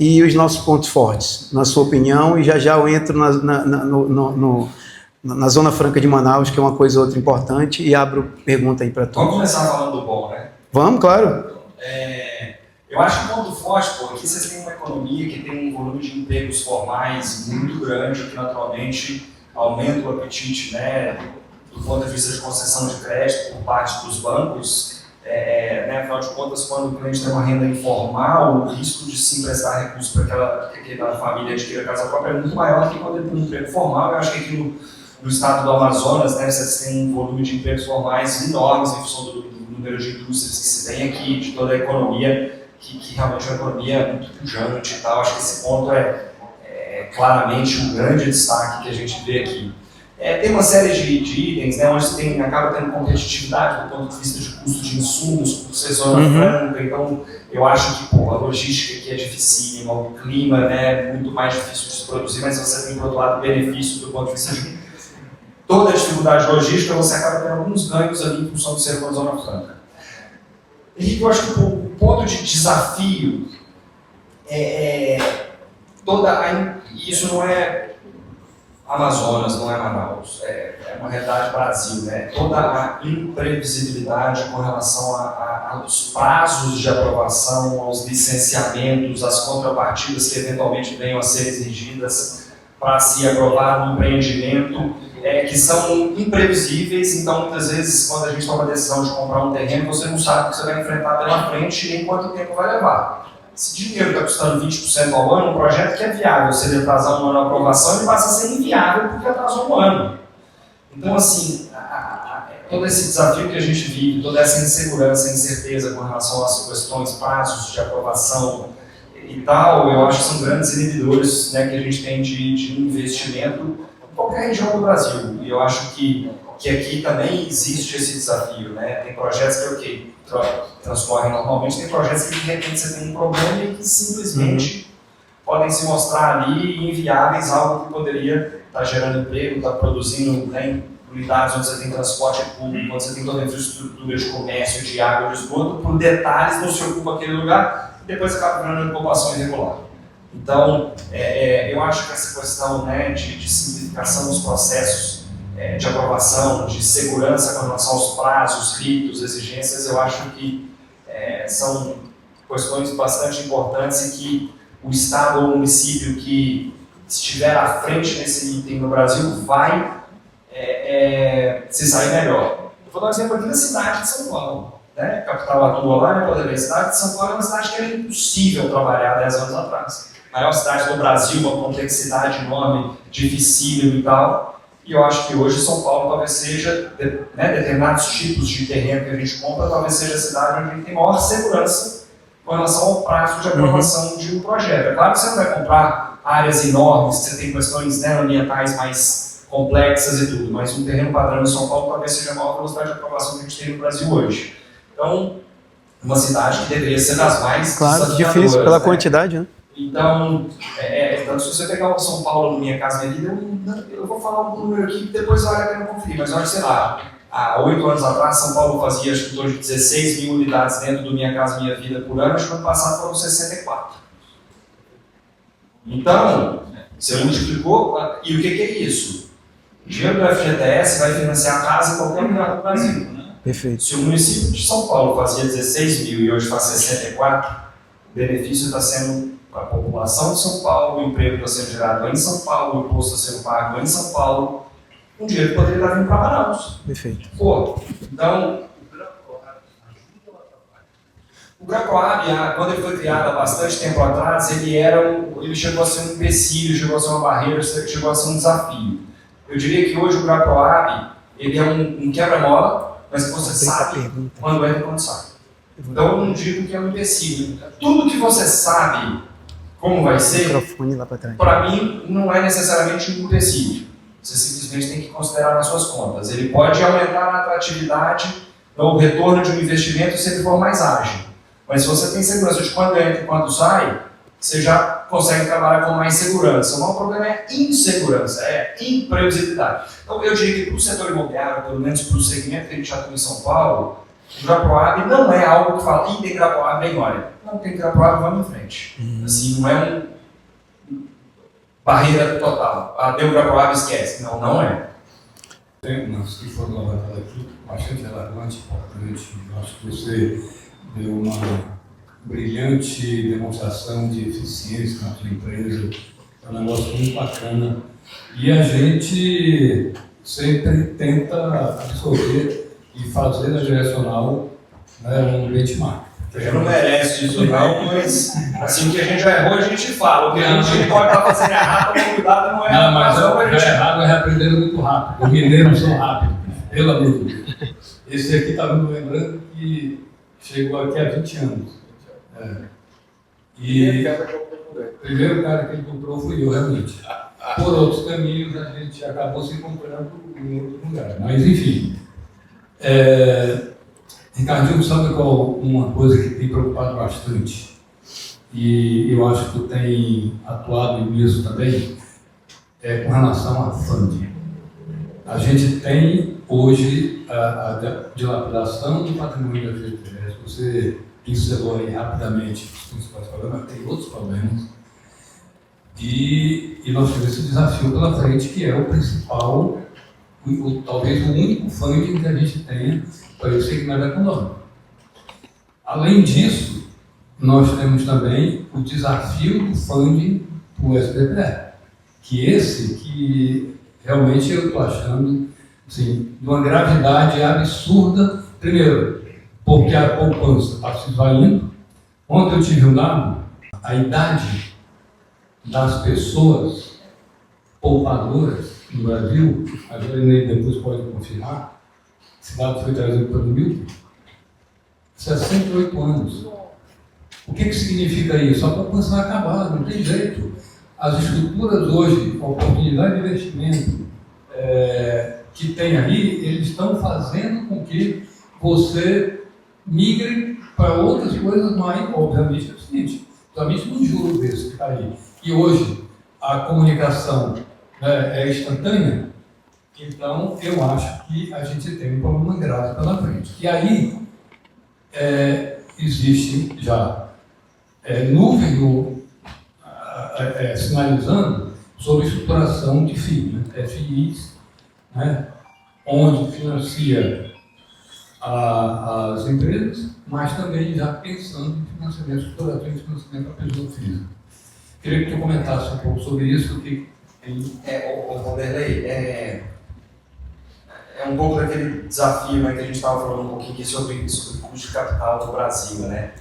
A: e os nossos pontos fortes, na sua opinião, e já eu entro na Zona Franca de Manaus, que é uma coisa ou outra importante, e abro pergunta aí para todos.
B: Vamos começar falando do bom, né?
A: Vamos, claro.
B: Eu acho que o ponto forte, aqui vocês têm uma economia que tem um volume de empregos formais muito grande, que naturalmente aumenta o apetite, né, do ponto de vista de concessão de crédito por parte dos bancos. Né, afinal de contas, quando o cliente tem uma renda informal, o risco de se emprestar recursos para que aquela família adquira casa própria é muito maior do que quando ele tem um emprego formal. Eu acho que aqui no estado do Amazonas, né, vocês têm um volume de empregos formais enormes em função do número de indústrias que se tem aqui, de toda a economia, que realmente é uma economia muito pujante e tal. Acho que esse ponto é claramente um grande destaque que a gente vê aqui. Tem uma série de itens, né, onde acaba tendo competitividade do ponto de vista de custo de insumos, por ser zona franca. Então, eu acho que a logística aqui é dificílima, o clima, né, é muito mais difícil de se produzir, mas você tem, por outro lado, benefício do ponto de vista toda a dificuldade logística, você acaba tendo alguns ganhos ali em função de ser uma zona franca. Henrique, eu acho que o ponto de desafio isso não é Amazonas, não é Manaus, é uma realidade Brasil, né? Toda a imprevisibilidade com relação aos prazos de aprovação, aos licenciamentos, às contrapartidas que eventualmente venham a ser exigidas para se aprovar um empreendimento, que são imprevisíveis. Então, muitas vezes, quando a gente toma a decisão de comprar um terreno, você não sabe o que você vai enfrentar pela frente e nem quanto tempo vai levar. Se dinheiro está custando 20% ao ano, um projeto que é viável, se ele atrasar um ano a aprovação, ele passa a ser inviável porque atrasou um ano. Então, assim, todo esse desafio que a gente vive, toda essa insegurança, incerteza com relação às questões, prazos de aprovação e tal, eu acho que são grandes inibidores, né, que a gente tem de investimento em qualquer região do Brasil. E eu acho que aqui também existe esse desafio, né? Tem projetos que transcorrem normalmente, tem projetos que de repente você tem um problema e que simplesmente podem se mostrar ali inviáveis, algo que poderia estar gerando emprego, estar produzindo, né, unidades onde você tem transporte público, onde você tem toda a infraestrutura de comércio, de água, de esgoto, por detalhes não se ocupa aquele lugar e depois acaba virando população irregular. Então, eu acho que essa questão, né, de simplificação dos processos de aprovação, de segurança com relação aos prazos, ritos, exigências, eu acho que são questões bastante importantes e que o Estado ou o município que estiver à frente nesse item no Brasil vai se sair melhor. Vou dar um exemplo aqui da cidade de São Paulo. Né? A capital atua lá, a cidade de São Paulo é uma cidade que era impossível trabalhar 10 anos atrás. A maior cidade do Brasil, uma complexidade enorme, dificílil e tal. E eu acho que hoje São Paulo talvez seja, né, determinados tipos de terreno que a gente compra, talvez seja a cidade onde a gente tem maior segurança com relação ao prazo de aprovação de um projeto. É claro que você não vai comprar áreas enormes, você tem questões, né, ambientais mais complexas e tudo, mas um terreno padrão em São Paulo talvez seja a maior velocidade de aprovação que a gente tem no Brasil hoje. Então, uma cidade que deveria ser das mais
A: claro, difícil pela quantidade, né?
B: Então, tanto se você pegar o São Paulo no Minha Casa Minha Vida, eu vou falar um número aqui que depois vale a pena conferir, mas olha, sei lá, há 8 anos atrás, São Paulo fazia acho que em torno de 16 mil unidades dentro do Minha Casa Minha Vida por ano, acho que no ano passado foram 64. Então, você multiplicou, e o que é isso? O dinheiro do FGTS vai financiar a casa em qualquer lugar do Brasil.
A: Perfeito.
B: Se o município de São Paulo fazia 16 mil e hoje faz 64, o benefício está sendo para a população de São Paulo, o emprego está sendo gerado em São Paulo, o imposto está sendo pago em São Paulo, um dinheiro que poderia estar vindo para Manaus.
A: Perfeito.
B: Pô, então, o GRACOAB, quando ele foi criado há bastante tempo atrás, ele chegou a ser um empecilho, chegou a ser uma barreira, chegou a ser um desafio. Eu diria que hoje o GRACOAB, ele é um quebra-mola, mas que você sabe quando entra e quando sai. Então eu não digo que é um empecilho. Tudo que você sabe como vai ser, para mim, não é necessariamente um empecilho. Você simplesmente tem que considerar nas suas contas. Ele pode aumentar a atratividade, o retorno de um investimento se ele for mais ágil. Mas se você tem segurança de quando entra e quando sai, você já consegue trabalhar com mais segurança. O maior problema é insegurança, é imprevisibilidade. Então eu diria que para o setor imobiliário, pelo menos para o segmento que a gente atua em São Paulo, o GRACOAB não é algo que fala, tem GRACOAB, bem, olha, não tem GRACOAB, vamos em frente. Assim, não é barreira total. Deu GRACOAB, esquece. Não, não é.
D: Tem umas que foram levantadas aqui, bastante relevante, importante. Eu acho que você deu uma brilhante demonstração de eficiência na sua empresa. É um negócio muito bacana. E a gente sempre tenta absorver e fazer da direcional, né, um benchmark.
B: Você não merece isso não, mas assim, o que a gente já errou, a gente fala. O que a gente pode estar fazendo errado, o cuidado não é
D: não, mas errado é aprender muito rápido. Os mineiros são rápidos, pelo amor de Deus. Esse aqui está me lembrando que chegou aqui há 20 anos. E o primeiro cara que ele comprou fui eu, realmente. Por outros caminhos, a gente acabou se encontrando em outro lugar. Mas, enfim. Ricardinho, sabe qual uma coisa que tem preocupado bastante? E eu acho que tu tem atuado nisso também, com relação a funding. A gente tem hoje a dilapidação do patrimônio da FGTS. Você pincelou aí rapidamente os principais problemas, tem outros problemas. E nós temos esse desafio pela frente, que é o principal, talvez o único funding que a gente tenha para esse segmento econômico. Além disso, nós temos também o desafio do funding para o SBPE, que realmente eu estou achando assim, de uma gravidade absurda. Primeiro, porque a poupança está se esvaindo. Ontem eu tive um dado, a idade das pessoas poupadoras no Brasil, a Jorinei depois pode confirmar, esse dado foi trazido pelo Milton, 68 anos. O que significa isso? A poupança vai acabar, não tem jeito. As estruturas hoje, a oportunidade de investimento que tem aí, eles estão fazendo com que você migre para outras coisas, mas, obviamente, é o seguinte, principalmente no juro desse que está aí. E hoje a comunicação é instantânea, então eu acho que a gente tem um problema grave pela frente. E aí existe já nuvem sinalizando sobre estruturação de FII, FIIs, onde financia as empresas, mas também já pensando em financiamento estruturativo e financiamento da pessoa física. Queria que tu comentasse um pouco sobre isso.
B: Vanderlei, é um pouco daquele desafio, né, que a gente estava falando um pouquinho aqui sobre o custo de capital do Brasil, né?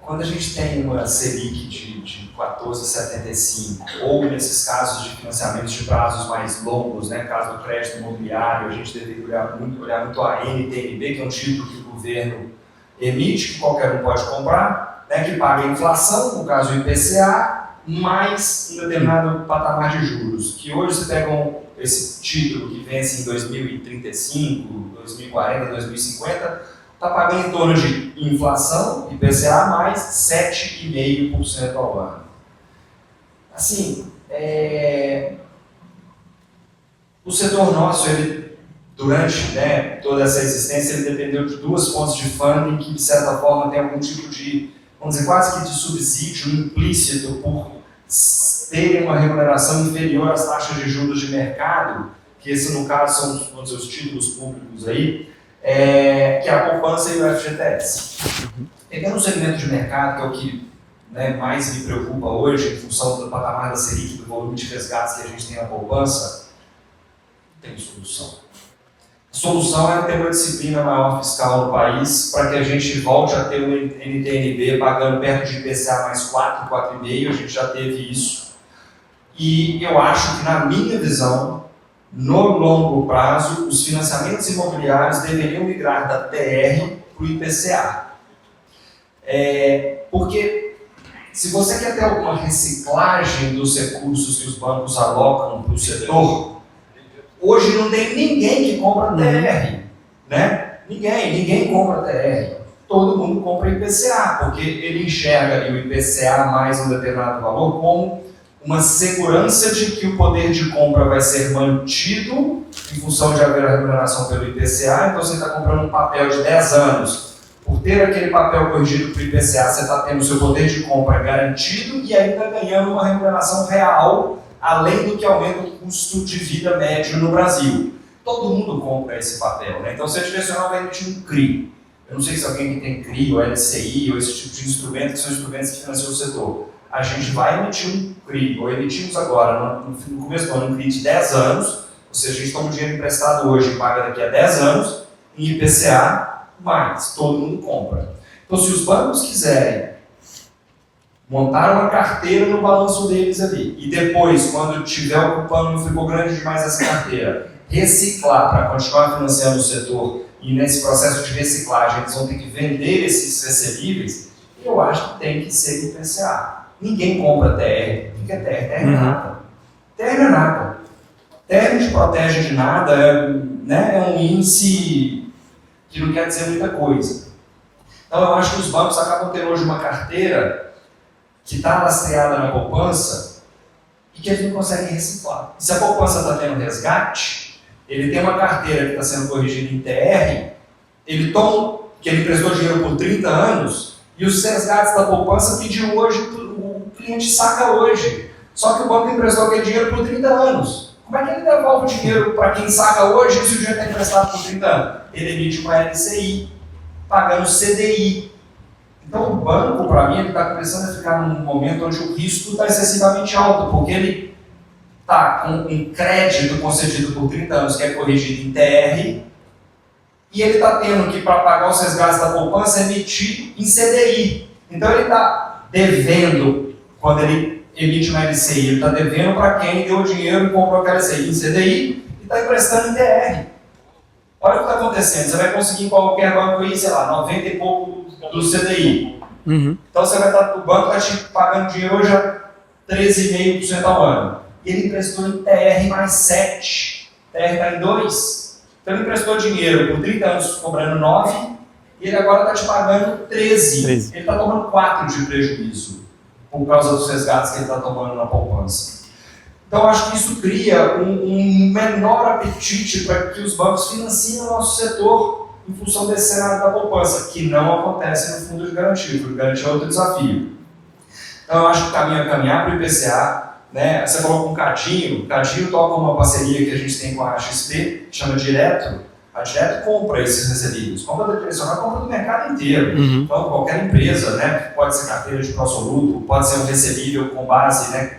B: Quando a gente tem uma Selic de 14,75, ou nesses casos de financiamentos de prazos mais longos, né, caso do crédito imobiliário, a gente deveria olhar muito a NTNB, que é um título que o governo emite, que qualquer um pode comprar, né, que paga a inflação, no caso o IPCA, mais um determinado patamar de juros, que hoje você pega esse título que vence em 2035, 2040, 2050, está pagando em torno de inflação, IPCA, mais 7,5% ao ano. Assim, o setor nosso, ele, durante toda essa existência, ele dependeu de duas fontes de funding que, de certa forma, tem algum tipo de, vamos dizer, quase que de subsídio implícito por terem uma remuneração inferior às taxas de juros de mercado, que esse, no caso, são vamos dizer, os títulos públicos aí, que é a poupança e o FGTS. Pegando o segmento de mercado, que é o que mais me preocupa hoje, em função do patamar da Selic, do volume de resgates que a gente tem na poupança, tem solução. A solução é ter uma disciplina maior fiscal no país, para que a gente volte a ter um NTNB pagando perto de IPCA mais 4, 4,5, a gente já teve isso. E eu acho que, na minha visão, no longo prazo, os financiamentos imobiliários deveriam migrar da TR para o IPCA. Porque se você quer ter alguma reciclagem dos recursos que os bancos alocam para o setor, hoje não tem ninguém que compra TR. Né? Ninguém compra TR. Todo mundo compra IPCA, porque ele enxerga ali o IPCA mais um determinado valor como uma segurança de que o poder de compra vai ser mantido em função de haver a remuneração pelo IPCA, então você está comprando um papel de 10 anos. Por ter aquele papel corrigido para o IPCA, você está tendo o seu poder de compra garantido e ainda ganhando uma remuneração real, além do que aumenta o custo de vida médio no Brasil. Todo mundo compra esse papel, né? Então, se a direcional vai emitir um CRI, eu não sei se alguém que tem CRI ou LCI ou esse tipo de instrumento, que são instrumentos que financiam o setor. A gente vai emitir um CRI, ou emitimos agora, no começo do ano, um CRI de 10 anos, ou seja, a gente toma um dinheiro emprestado hoje e paga daqui a 10 anos, em IPCA, mais, todo mundo compra. Então, se os bancos quiserem montar uma carteira no balanço deles ali, e depois, quando estiver ocupando, não ficou grande demais essa carteira, reciclar para continuar financiando o setor, e nesse processo de reciclagem eles vão ter que vender esses recebíveis, eu acho que tem que ser IPCA. Ninguém compra TR. O que é TR? TR é nada. TR é nada. TR não te protege de nada, é um índice que não quer dizer muita coisa. Então eu acho que os bancos acabam tendo hoje uma carteira que está lastreada na poupança e que eles não conseguem reciclar. E se a poupança está tendo resgate, ele tem uma carteira que está sendo corrigida em TR, ele toma, que ele emprestou dinheiro por 30 anos, e os resgates da poupança pediu hoje, o cliente saca hoje. Só que o banco emprestou aquele dinheiro por 30 anos. Como é que ele devolve o dinheiro para quem saca hoje se o dinheiro está emprestado por 30 anos? Ele emite uma LCI, pagando CDI. Então o banco, para mim, ele está começando a ficar num momento onde o risco está excessivamente alto, porque ele está com um crédito concedido por 30 anos que é corrigido em TR, e ele está tendo que, para pagar os resgates da poupança, emitir em CDI. Então ele está devendo, quando ele emite uma LCI, ele está devendo para quem deu o dinheiro e comprou aquela LCI em CDI e está emprestando em TR. Olha o que está acontecendo, você vai conseguir em qualquer banco aí, sei lá, 90 e pouco do CDI.
A: Uhum.
B: Então você vai estar, o banco está te pagando dinheiro hoje a 13,5% ao ano. E ele emprestou em TR mais 7. TR está em 2. Então ele emprestou dinheiro por 30 anos cobrando 9 e ele agora está te pagando 13. Ele está tomando 4 de prejuízo por causa dos resgates que ele está tomando na poupança. Então acho que isso cria um menor apetite para que os bancos financiem o nosso setor em função desse cenário da poupança, que não acontece no fundo de garantia. O fundo de garantia é outro desafio. Então eu acho que o caminho é caminhar para o IPCA. Né? Você falou com o Cadinho toca uma parceria que a gente tem com a XP, que chama Direto. A Direto compra esses recebíveis, compra da direcional, compra do mercado inteiro.
A: Uhum.
B: Então qualquer empresa, né? Pode ser carteira de pró-soluto, pode ser um recebível com base, né?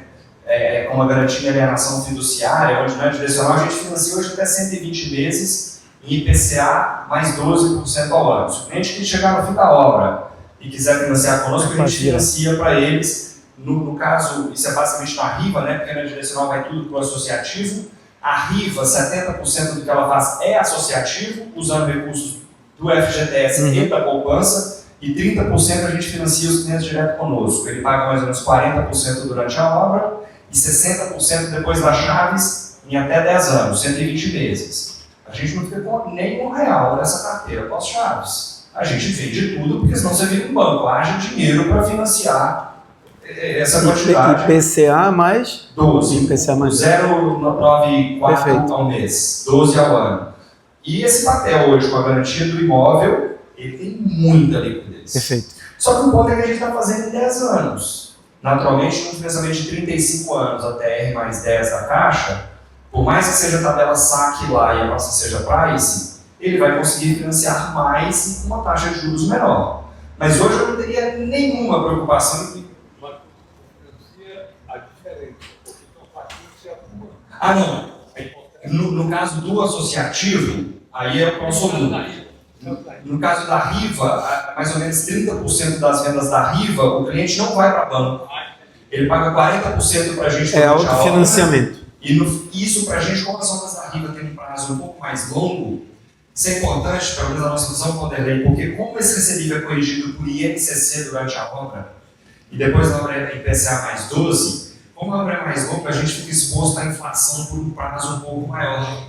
B: Com uma garantia de alienação fiduciária, onde na direcional a gente financia hoje até 120 meses em IPCA mais 12% ao ano. Se o cliente que chegar no fim da obra e quiser financiar conosco, a gente financia para eles. No caso, isso é basicamente na Riva, né? Porque na direcional vai tudo para o associativo. A Riva, 70% do que ela faz é associativo, usando recursos do FGTS e da poupança, e 30% a gente financia os clientes direto conosco. Ele paga mais ou menos 40% durante a obra e 60% depois das chaves em até 10 anos, 120 meses. A gente não fica com nem R$1 nessa carteira pós-chaves. A gente vende tudo, porque senão você vira um banco, haja dinheiro para financiar essa quantidade.
A: IPCA mais
B: 12.
A: IPCA mais
B: 0,94 ao mês, 12 ao ano. E esse papel hoje, com a garantia do imóvel, ele tem muita liquidez.
A: Perfeito.
B: Só que o ponto é que a gente está fazendo em 10 anos. Naturalmente, num financiamento de 35 anos até R mais 10 da Caixa, por mais que seja tabela saque lá e a nossa seja price, ele vai conseguir financiar mais com uma taxa de juros menor. Mas hoje eu não teria nenhuma preocupação em... Ah, não. No caso do associativo, aí é o pró-soluto. No caso da Riva, mais ou menos 30% das vendas da Riva, o cliente não vai para banco. Ele paga 40% para a gente.
A: É autofinanciamento.
B: E isso para a gente, como as obras da Riva têm um prazo um pouco mais longo, isso é importante, pelo menos a nossa visão Vanderlei, porque como esse recebível é corrigido por INCC durante a obra, e depois na obra é IPCA mais 12, como a obra é mais longa, a gente fica exposto à inflação por um prazo um pouco maior.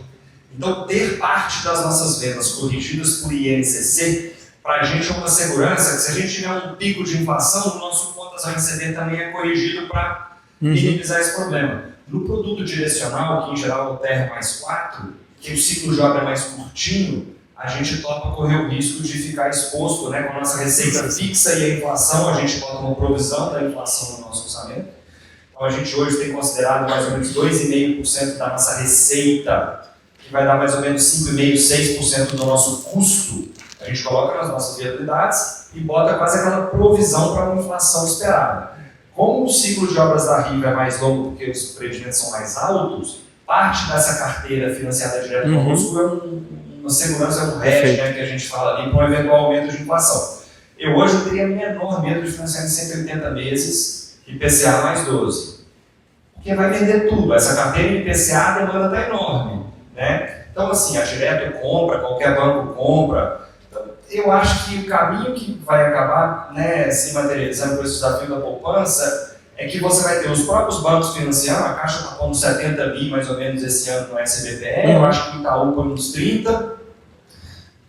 B: Então, ter parte das nossas vendas corrigidas por INCC, para a gente é uma segurança que se a gente tiver um pico de inflação, o nosso contas a receber também é corrigido para minimizar esse problema. No produto direcional, que em geral é o TR mais 4, que o ciclo de obra é mais curtinho, a gente topa correr o risco de ficar exposto, né, com a nossa receita fixa e a inflação, a gente bota uma provisão da inflação no nosso orçamento. Então a gente hoje tem considerado mais ou menos 2,5% da nossa receita, que vai dar mais ou menos 5,5%, 6% do nosso custo. A gente coloca nas nossas viabilidades e bota quase aquela provisão para uma inflação esperada. Como o ciclo de obras da Riva é mais longo porque os empreendimentos são mais altos, parte dessa carteira financiada direto conosco é uma segurança, um hedge, né, que a gente fala ali, para um eventual aumento de inflação. Eu hoje teria menor medo de financiar em 180 meses IPCA mais 12. Porque vai vender tudo. Essa carteira em IPCA a demanda está enorme. Né? Então, assim, a Direto compra, qualquer banco compra. Então, eu acho que o caminho que vai acabar, né, se materializando com esse desafio da poupança é que você vai ter os próprios bancos financiando. A Caixa está pondo 70 bi mais ou menos esse ano no SBPE. Eu acho que o Itaú põe uns 30.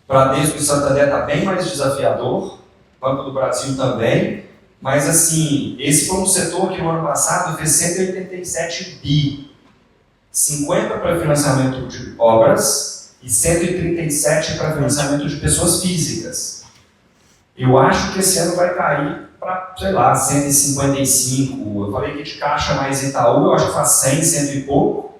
B: Bradesco e Santander está bem mais desafiador. Banco do Brasil também. Mas, assim, esse foi um setor que no ano passado fez 187 bi. 50 para financiamento de obras e 137 para financiamento de pessoas físicas. Eu acho que esse ano vai cair para, sei lá, 155. Eu falei que de Caixa mais Itaú, eu acho que faz 100, 100 e pouco.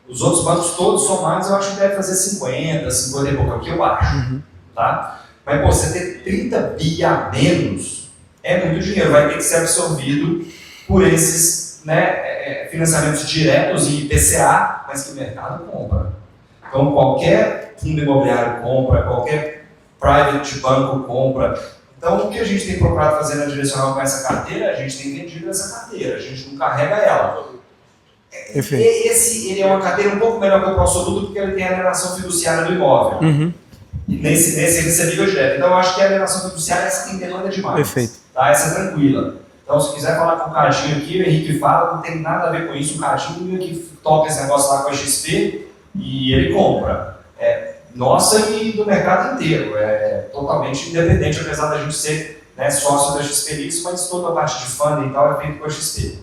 B: Os outros bancos todos somados, eu acho que deve fazer 50, 50 e pouco, é o que eu acho. Tá? Mas, pô, você ter 30 bi a menos é muito dinheiro, vai ter que ser absorvido por esses, né, financiamentos diretos em IPCA, mas que o mercado compra. Então, qualquer fundo imobiliário compra, qualquer private banco compra. Então, o que a gente tem procurado fazer na Direcional com essa carteira, a gente tem vendido essa carteira, a gente não carrega ela.
A: Perfeito.
B: Ele é uma carteira um pouco melhor que o pró-soluto, porque ele tem a alienação fiduciária do imóvel. Nesse recebível direto. Então, eu acho que a alienação fiduciária essa tem demanda demais.
A: Perfeito.
B: Tá? Essa é tranquila. Então, se quiser falar com o Cadinho aqui, o Henrique fala, não tem nada a ver com isso. O Cadinho que toca esse negócio lá com a XP e ele compra. Nossa e do mercado inteiro. É totalmente independente, apesar da gente ser, né, sócio da XP Lix, mas toda a parte de funding e tal é feito com a XP.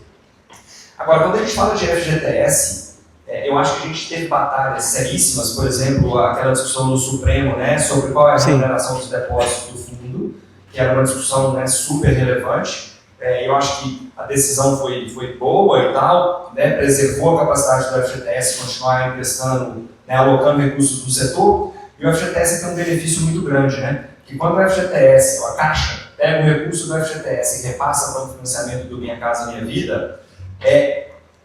B: Agora, quando a gente fala de FGTS, eu acho que a gente teve batalhas seríssimas, por exemplo, aquela discussão no Supremo, né, sobre qual é a remuneração dos depósitos do fundo, que era uma discussão, né, super relevante. Eu acho que a decisão foi boa e tal, né, preservou a capacidade do FGTS continuar emprestando, né, alocando recursos do setor, e o FGTS tem um benefício muito grande, né, que quando o FGTS, a Caixa, pega o recurso do FGTS e repassa para o financiamento do Minha Casa Minha Vida,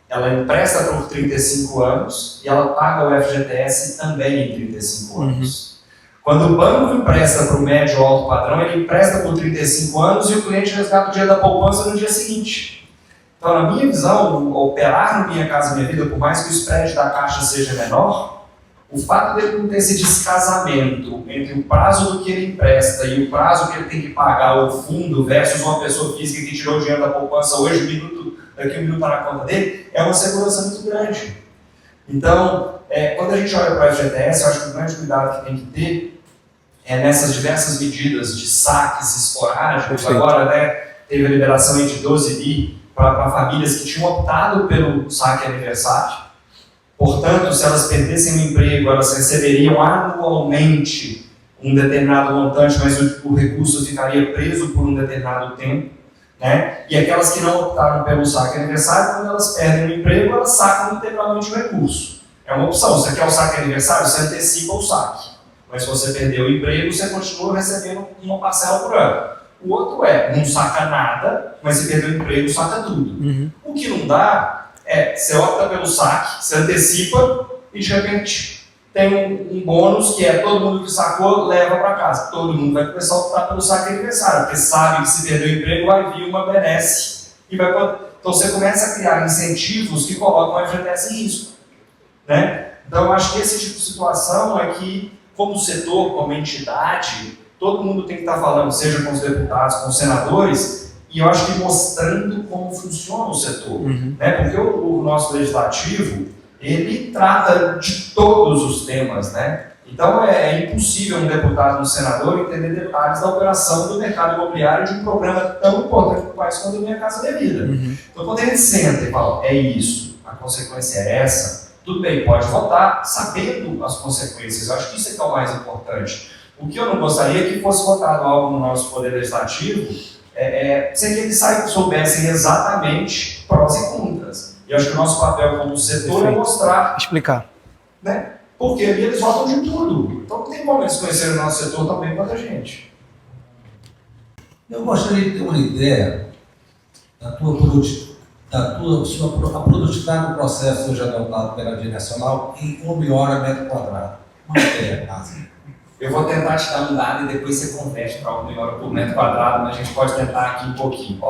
B: ela empresta por 35 anos e ela paga o FGTS também em 35 anos. Quando o banco empresta para o médio ou alto padrão, ele empresta por 35 anos e o cliente resgata o dinheiro da poupança no dia seguinte. Então, na minha visão, operar no Minha Casa Minha Vida, por mais que o spread da Caixa seja menor, o fato dele não ter esse descasamento entre o prazo do que ele empresta e o prazo que ele tem que pagar ao fundo versus uma pessoa física que tirou o dinheiro da poupança hoje, daqui um minuto está na conta dele, é uma segurança muito grande. Então, quando a gente olha para o FGTS, eu acho que o grande cuidado que tem que ter é nessas diversas medidas de saques esporádicos.
A: Perfeito.
B: Agora, né, teve a liberação de 12 bi para famílias que tinham optado pelo saque aniversário. Portanto, se elas perdessem o emprego, elas receberiam anualmente um determinado montante, mas o recurso ficaria preso por um determinado tempo. Né? E aquelas que não optaram pelo saque aniversário, quando elas perdem o emprego, elas sacam integralmente o recurso. É uma opção. Se você quer o saque aniversário, você antecipa o saque. Mas se você perdeu o emprego, você continua recebendo uma parcela por ano. O outro não saca nada, mas se perdeu o emprego, saca tudo. O que não dá você opta pelo saque, você antecipa e de repente tem um bônus que todo mundo que sacou leva para casa. Todo mundo vai começar a optar pelo saque aniversário, porque sabe que se perder o emprego vai vir uma benesse. Então você começa a criar incentivos que colocam o FGTS em risco. Né? Então eu acho que esse tipo de situação é que, como setor, como entidade, todo mundo tem que estar falando, seja com os deputados, com os senadores, e eu acho que mostrando como funciona o setor. Né? Porque o nosso legislativo, ele trata de todos os temas, né? Então é impossível um deputado, um senador entender detalhes da operação do mercado imobiliário de um programa tão importante para o país quanto a Minha Casa Minha Vida. Então quando ele senta e fala, é isso, a consequência é essa, tudo bem, pode votar sabendo as consequências. Eu acho que isso é que é o mais importante. O que eu não gostaria é que fosse votado algo no nosso poder legislativo sem que eles soubessem exatamente prós e contras. E eu acho que o nosso papel como setor é mostrar,
A: explicar,
B: né? Porque ali eles votam de tudo. Então não tem como eles conhecerem o nosso setor tão bem quanto a gente.
E: Eu gostaria de ter uma ideia da sua produtividade do processo hoje adotado pela Direcional em 1 hora metro quadrado. Uma ideia básica.
B: Eu vou tentar te dar um dado e depois você converte para 1 hora por metro quadrado, mas a gente pode tentar aqui um pouquinho.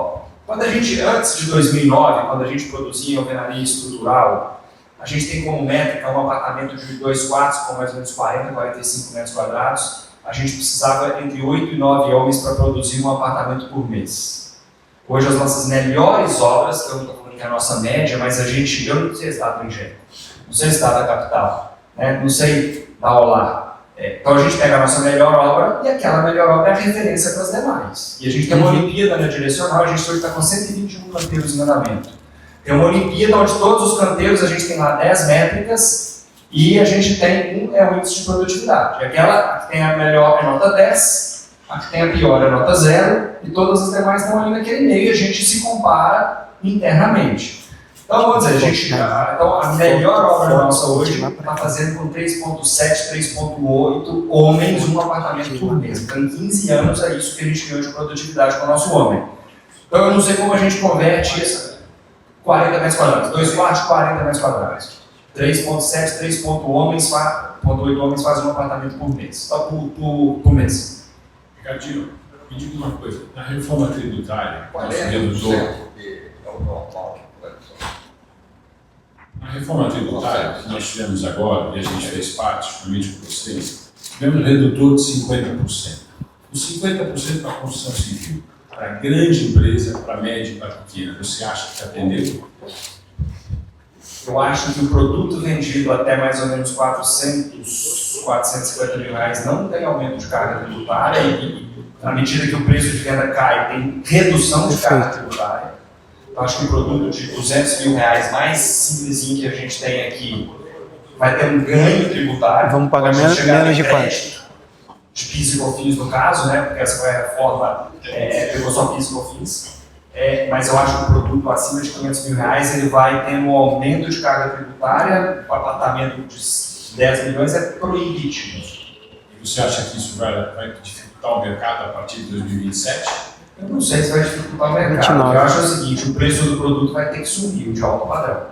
B: Quando a gente, antes de 2009, quando a gente produzia alvenaria estrutural, a gente tem como métrica um apartamento de 2 quartos com mais ou menos 40, 45 metros quadrados. A gente precisava entre 8 e 9 homens para produzir um apartamento por mês. Hoje as nossas melhores obras, que eu não estou falando que é a nossa média, mas eu não sei se está do Engenho, não sei se está da capital, né? Não sei da Olar, Então a gente pega a nossa melhor obra e aquela melhor obra é a referência para as demais. E a gente tem uma Olimpíada na direcional, a gente hoje está com 121 canteiros em andamento. Tem uma Olimpíada onde todos os canteiros a gente tem lá 10 métricas e a gente tem o índice de produtividade. Aquela que tem a melhor é nota 10, a que tem a pior é nota 0 e todas as demais estão ali naquele meio e a gente se compara internamente. Então, vamos dizer, a melhor obra nossa hoje está fazendo com 3,7, 3,8 homens um apartamento por mês. Então, em 15 anos é isso que a gente ganhou de produtividade com o nosso homem. Então, eu não sei como a gente converte essa 40 metros quadrados, 2 quartos, 40 metros quadrados. 3,7, 3,8 homens fazem um apartamento por mês. Por mês.
F: Ricardinho, me diga uma coisa. Na reforma tributária, nós
C: 40%
F: reduzou.
C: é o normal.
F: Na reforma tributária que nós tivemos agora, e a gente fez parte, justamente com vocês, tivemos um redutor de 50%. Os 50% para a construção civil, para a grande empresa, para a média e para a pequena, você acha que atendeu?
B: Eu acho que o produto vendido até mais ou menos 450 mil reais não tem aumento de carga tributária e na medida que o preço de venda cai, tem redução de carga tributária. Eu acho que o produto de 200 mil reais mais simplesinho que a gente tem aqui vai ter um ganho tributário.
A: Vamos pagar menos de quanto?
B: De PIS e COFINS no caso, né? Porque essa foi a reforma, pegou só PIS e COFINS. Mas eu acho que o produto acima de 500 mil reais ele vai ter um aumento de carga tributária. O apartamento de 10 milhões é proibitivo.
F: E você acha que isso vai dificultar o mercado a partir de 2027?
B: Eu não sei se vai dificultar o mercado. O que eu acho é o seguinte, o preço do produto vai ter que subir, o de alto padrão.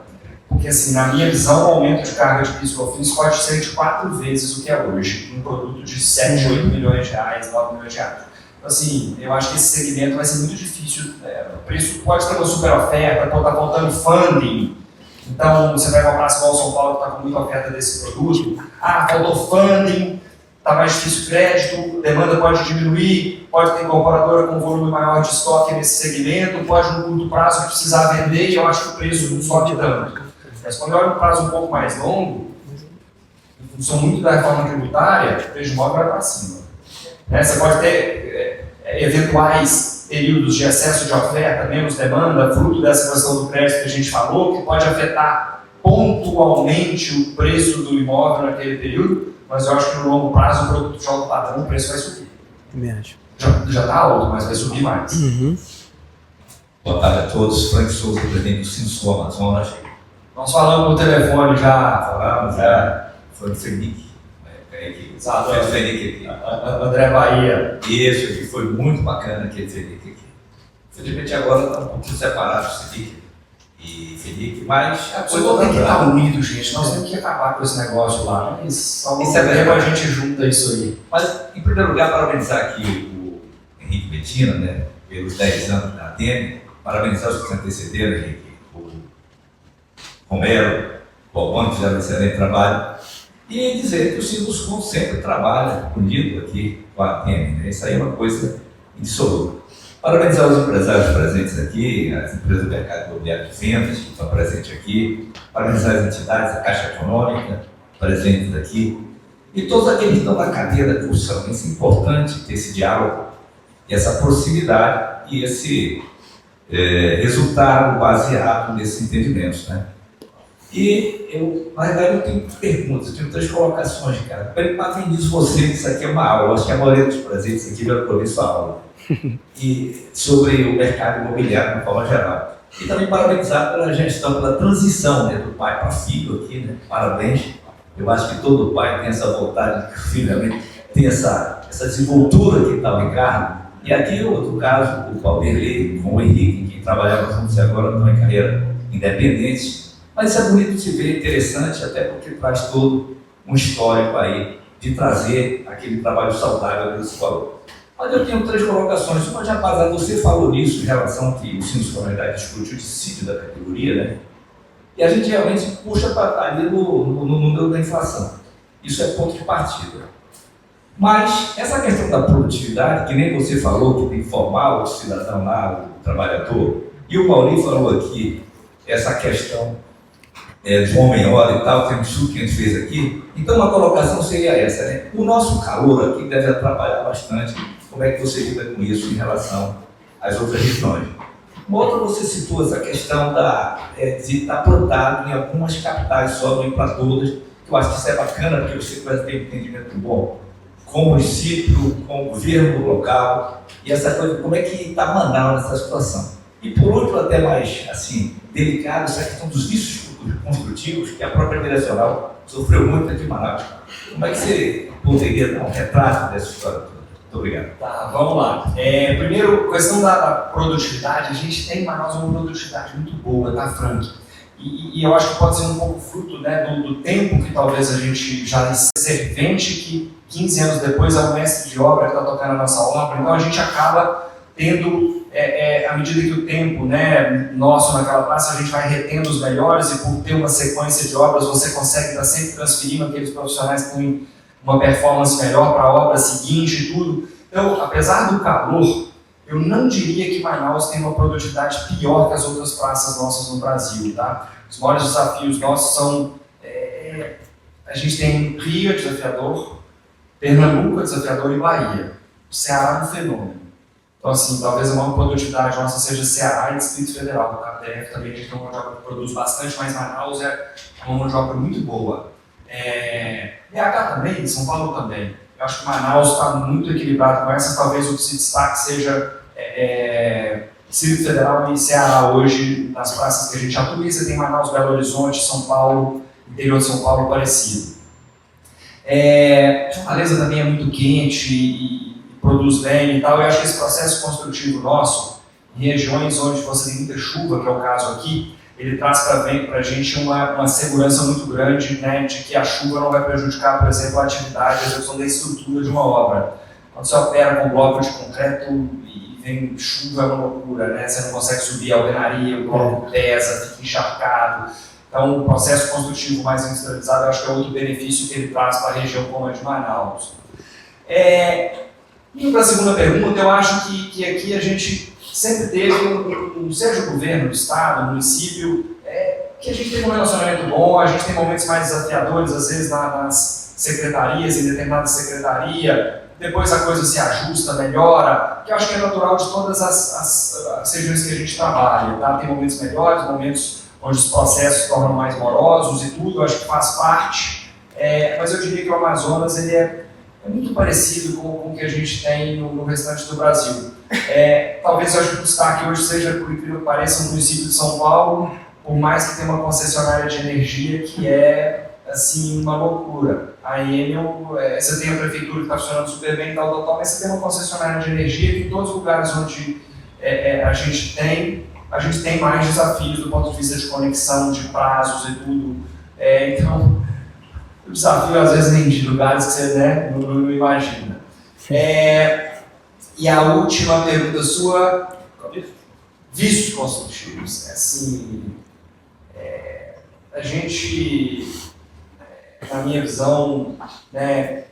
B: Porque, assim, na minha visão, o aumento de carga de PIS e COFINS pode ser de 4 vezes o que é hoje. Um produto de 7, 8 milhões de reais, 9 milhões de reais. Então, assim, eu acho que esse segmento vai ser muito difícil. O preço pode ter uma super oferta, pode estar faltando funding. Então, você vai comprar igual São Paulo, que está com muita oferta desse produto. Faltou funding, está mais difícil o crédito, demanda pode diminuir, pode ter incorporadora com volume maior de estoque nesse segmento, pode no curto prazo precisar vender e eu acho que o preço não sobe tanto. Mas quando eu olho um prazo um pouco mais longo, em função muito da reforma tributária, o preço de imóvel vai para cima. Você pode ter eventuais períodos de excesso de oferta, menos demanda, fruto dessa questão do crédito que a gente falou, que pode afetar pontualmente o preço do imóvel naquele período, mas eu acho que no longo prazo o produto de alto padrão, o preço vai subir. Já está alto, mas vai subir mais.
G: Boa tarde a todos. Frank Souza, presidente do Sinsul Amazonas.
B: Nós falamos no telefone
G: Falamos já. Foi o Felipe.
B: Exato.
G: Foi o Felipe aqui.
B: André Bahia.
G: Isso aqui foi muito bacana, aquele Felipe aqui. Felizmente agora está um pouquinho separado, Felipe e Felipe, mas
B: Você não tem que estar unido, gente. Nós temos que acabar com esse negócio lá. Mas algum tempo a gente junta isso aí.
G: Mas, em primeiro lugar, parabenizar aqui o Henrique Bettina, né, pelos 10 anos da ATM, parabenizar os que se antecederam, Henrique, o Romero, o Bobão, que fizeram um excelente trabalho, e dizer que o Sinuscom sempre trabalha unido aqui com a ATM, né? Isso aí é uma coisa indissoluta. Parabenizar os empresários presentes aqui, as empresas do mercado imobiliário de vendas que estão presentes aqui, parabenizar as entidades, a Caixa Econômica presentes aqui, e todos aqueles que estão na cadeia da discussão. Isso é importante, ter esse diálogo, e essa proximidade e esse resultado baseado nesses entendimentos, né? E eu, na verdade, eu tenho perguntas, eu tenho 3 colocações, cara. Primeiro, parabenizo você, isso aqui é uma aula, acho que a maioria dos presentes aqui já ouviu sua aula. E sobre o mercado imobiliário de forma geral. E também parabenizar pela gestão, pela transição, né, do pai para filho aqui, né? Parabéns. Eu acho que todo pai tem essa vontade de que o filho tenha essa desenvoltura que está o Ricardo. E aqui, outro caso, o Valderlei com o Henrique, que trabalhava juntos e agora estão em carreira independente. Mas isso é bonito de se ver, interessante, até porque traz todo um histórico aí de trazer aquele trabalho saudável que você falou. Mas eu tenho 3 colocações. Uma, já baseada, você falou nisso em relação ao que o Sinuscom discute o dissídio da categoria, né? E a gente realmente puxa para ali no número da inflação. Isso é ponto de partida. Mas essa questão da produtividade, que nem você falou, que tem que formar o cidadão lá, o trabalhador, e o Paulinho falou aqui, essa questão de homem-hora e tal, tem um estudo que a gente fez aqui. Então, uma colocação seria essa, né? O nosso calor aqui deve atrapalhar bastante. Como é que você lida com isso em relação às outras regiões? Uma outra, você citou essa questão de estar plantado em algumas capitais só, não ir para todas, que eu acho que isso é bacana, porque você vai ter um entendimento bom com o município, com o governo local, e essa coisa, como é que está Manaus nessa situação. E por último, até mais assim, delicado, essa questão dos vícios construtivos, que a própria direcional sofreu muito aqui em Manaus. Como é que você poderia dar um retrato dessa história toda? Muito obrigado.
B: Tá, vamos lá. Primeiro, questão da produtividade, a gente tem em Manaus uma produtividade muito boa, tá, Frank? E eu acho que pode ser um pouco fruto, né, do tempo que talvez a gente já é servente, que 15 anos depois é o mestre de obra que está tocando a nossa obra, então a gente acaba tendo, à medida que o tempo, né, nosso naquela praça, a gente vai retendo os melhores, e por ter uma sequência de obras, você consegue estar sempre transferindo aqueles profissionais que têm uma performance melhor para a obra seguinte e tudo. Então, apesar do calor, eu não diria que Manaus tem uma produtividade pior que as outras praças nossas no Brasil, tá? Os maiores desafios nossos são, a gente tem Rio é desafiador, Pernambuco é desafiador e Bahia. O Ceará é um fenômeno. Então, assim, talvez a maior produtividade nossa seja Ceará e Distrito Federal. O KTF também, a gente tem uma mão de obra que produz bastante, mas Manaus é uma mão de obra muito boa. BH também, São Paulo também. Eu acho que Manaus está muito equilibrado com essas. Talvez o que se destaque seja Distrito Federal e Ceará hoje, nas praças que a gente atua. E você tem Manaus, Belo Horizonte, São Paulo, interior de São Paulo parecido. Fortaleza também é muito quente e produz bem e tal. Eu acho que esse processo construtivo nosso, em regiões onde você tem muita chuva, que é o caso aqui, ele traz para a gente uma segurança muito grande, né, de que a chuva não vai prejudicar, por exemplo, a atividade, a execução da estrutura de uma obra. Quando você opera com bloco de concreto e vem chuva, é uma loucura, né? Você não consegue subir a alvenaria, o bloco pesa, fica encharcado. Então, o processo construtivo mais industrializado, eu acho que é outro benefício que ele traz para a região como a de Manaus. Indo para a segunda pergunta, eu acho que aqui a gente sempre teve, seja o governo, o estado, o município, que a gente teve um relacionamento bom, a gente tem momentos mais desafiadores, às vezes nas secretarias, em determinada secretaria, depois a coisa se ajusta, melhora, que eu acho que é natural de todas as regiões que a gente trabalha, tá? Tem momentos melhores, momentos onde os processos se tornam mais morosos e tudo, eu acho que faz parte, mas eu diria que o Amazonas ele é muito parecido com o que a gente tem no restante do Brasil. Talvez eu acho que o destaque hoje seja, por incrível que pareça, o município de São Paulo, por mais que tenha uma concessionária de energia que é assim, uma loucura. A Enel, você tem a prefeitura que está funcionando super bem e tal, mas você tem uma concessionária de energia que em todos os lugares onde a gente tem mais desafios do ponto de vista de conexão, de prazos e tudo. Então, o desafio às vezes vem de lugares que você não imagina. E a última pergunta sua, vícios construtivos. Assim, a gente, na minha visão, né,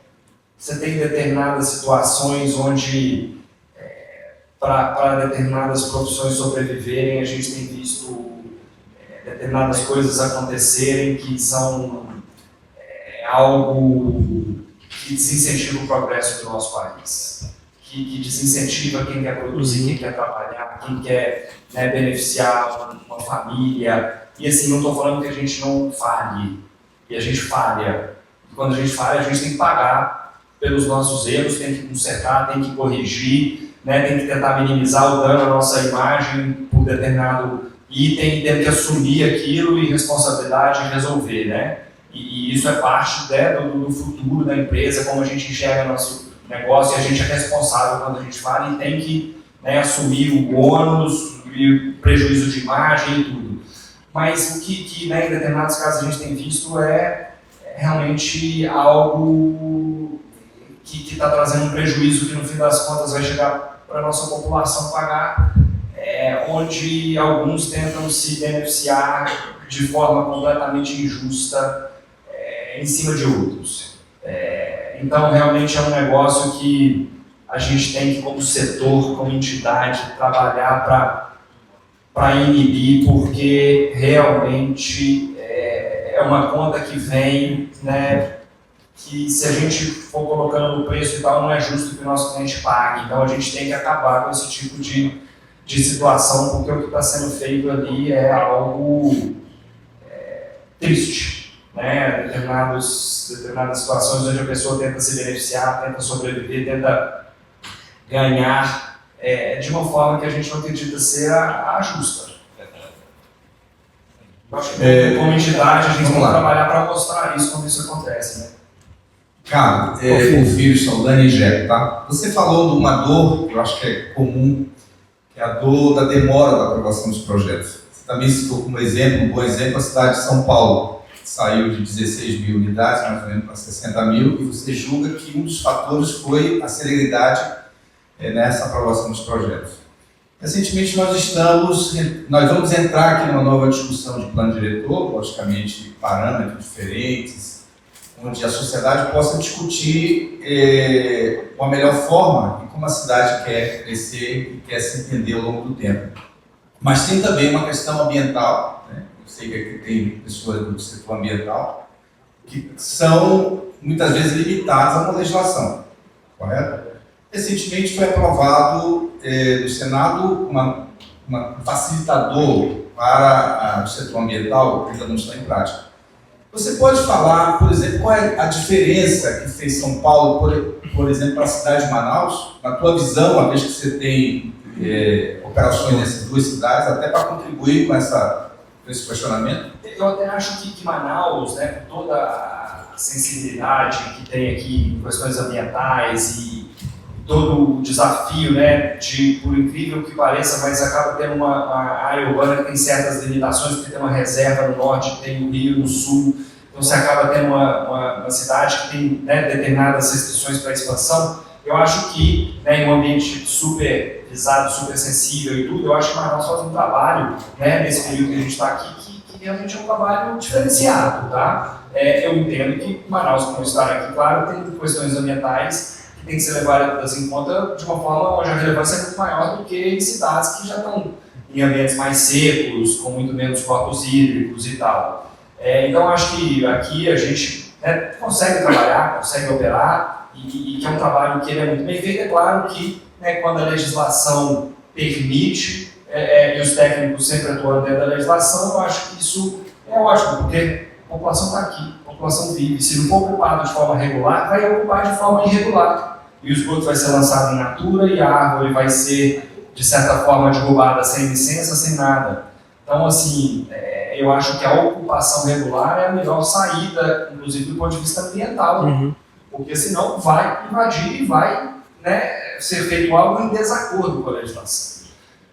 B: você tem determinadas situações onde, para determinadas profissões sobreviverem, a gente tem visto determinadas coisas acontecerem que são algo que desincentiva o progresso do nosso país, que desincentiva quem quer produzir, quem quer trabalhar, quem quer, né, beneficiar uma família. E assim, não estou falando que a gente não falhe, e a gente falha. E quando a gente falha, a gente tem que pagar pelos nossos erros, tem que consertar, tem que corrigir, né, tem que tentar minimizar o dano à nossa imagem por determinado item, tem que assumir aquilo e responsabilidade e resolver, né? E isso é parte, né, do futuro da empresa, como a gente enxerga nosso negócio, e a gente é responsável quando a gente fala e tem que, né, assumir o ônus e o prejuízo de imagem e tudo. Mas o que né, em determinados casos a gente tem visto é realmente algo que está trazendo um prejuízo que no fim das contas vai chegar para a nossa população pagar, onde alguns tentam se beneficiar de forma completamente injusta em cima de outros. Então, realmente é um negócio que a gente tem que, como setor, como entidade, trabalhar para inibir, porque realmente é uma conta que vem, né, que se a gente for colocando no preço e tal, não é justo que o nosso cliente pague. Então a gente tem que acabar com esse tipo de situação, porque o que está sendo feito ali é algo triste. Né? Determinadas situações onde a pessoa tenta se beneficiar, tenta sobreviver, tenta ganhar de uma forma que a gente não acredita ser a justa. Eu acho que como entidade a gente tem que trabalhar para mostrar isso quando isso acontece. Né?
E: Carlos, Porfírio Soldani e Jeco, tá? Você falou de uma dor, que eu acho que é comum, que é a dor da demora da aprovação dos projetos. Você também citou como exemplo, um bom exemplo, a cidade de São Paulo, que saiu de 16 mil unidades, mais ou menos para 60 mil, e você julga que um dos fatores foi a celeridade nessa aprovação dos projetos. Recentemente nós vamos entrar aqui numa nova discussão de plano diretor, logicamente parâmetros diferentes, onde a sociedade possa discutir uma melhor forma e como a cidade quer crescer e quer se entender ao longo do tempo. Mas tem também uma questão ambiental, né? Eu sei que aqui tem pessoas do setor ambiental que são muitas vezes limitadas a uma legislação, correto? Recentemente foi aprovado no Senado um facilitador para o setor ambiental, que ainda não está em prática. Você pode falar, por exemplo, qual é a diferença que fez São Paulo, por exemplo, para a cidade de Manaus? Na tua visão, uma vez que você tem operações nessas duas cidades, até para contribuir com esse questionamento?
B: Eu até acho que Manaus, né, com toda a sensibilidade que tem aqui em questões ambientais e todo o desafio, né, por incrível que pareça, mas acaba tendo uma área urbana que tem certas limitações, porque tem uma reserva no norte, tem o Rio no sul, então você acaba tendo uma cidade que tem, né, determinadas restrições para a expansão. Eu acho que, né, em um ambiente super visado, super sensível e tudo, eu acho que Manaus faz um trabalho, né, nesse período que a gente está aqui, que realmente é um trabalho diferenciado, tá? Eu entendo que Manaus, como está aqui, claro, tem questões ambientais que tem que ser levadas em conta de uma forma onde a relevância é muito maior do que em cidades que já estão em ambientes mais secos, com muito menos corpos hídricos e tal. Então, acho que aqui a gente, né, consegue trabalhar, consegue operar, e que é um trabalho que ele é muito bem feito. É claro que, né, quando a legislação permite, e os técnicos sempre atuando dentro da legislação, eu acho que isso é ótimo, porque a população está aqui, a população vive. Se não for ocupado de forma regular, vai ocupar de forma irregular. E o esgoto vai ser lançado em natura e a árvore vai ser, de certa forma, derrubada sem licença, sem nada. Então, assim, eu acho que a ocupação regular é a melhor saída, inclusive do ponto de vista ambiental, porque senão vai invadir e vai, né, ser feito algo em desacordo com a legislação.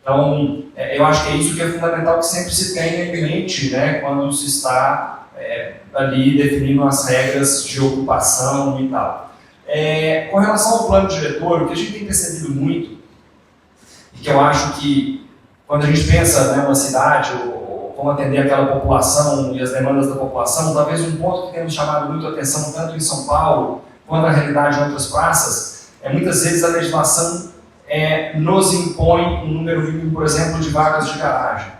B: Então, eu acho que é isso que é fundamental, que sempre se tenha em mente, né, quando se está ali definindo as regras de ocupação e tal. Com relação ao plano diretor, o que a gente tem percebido muito, e que eu acho que quando a gente pensa, né, uma cidade, ou como atender aquela população e as demandas da população, talvez um ponto que tem nos chamado muito a atenção, tanto em São Paulo quanto a realidade em outras praças, muitas vezes a legislação nos impõe um número mínimo, por exemplo, de vagas de garagem.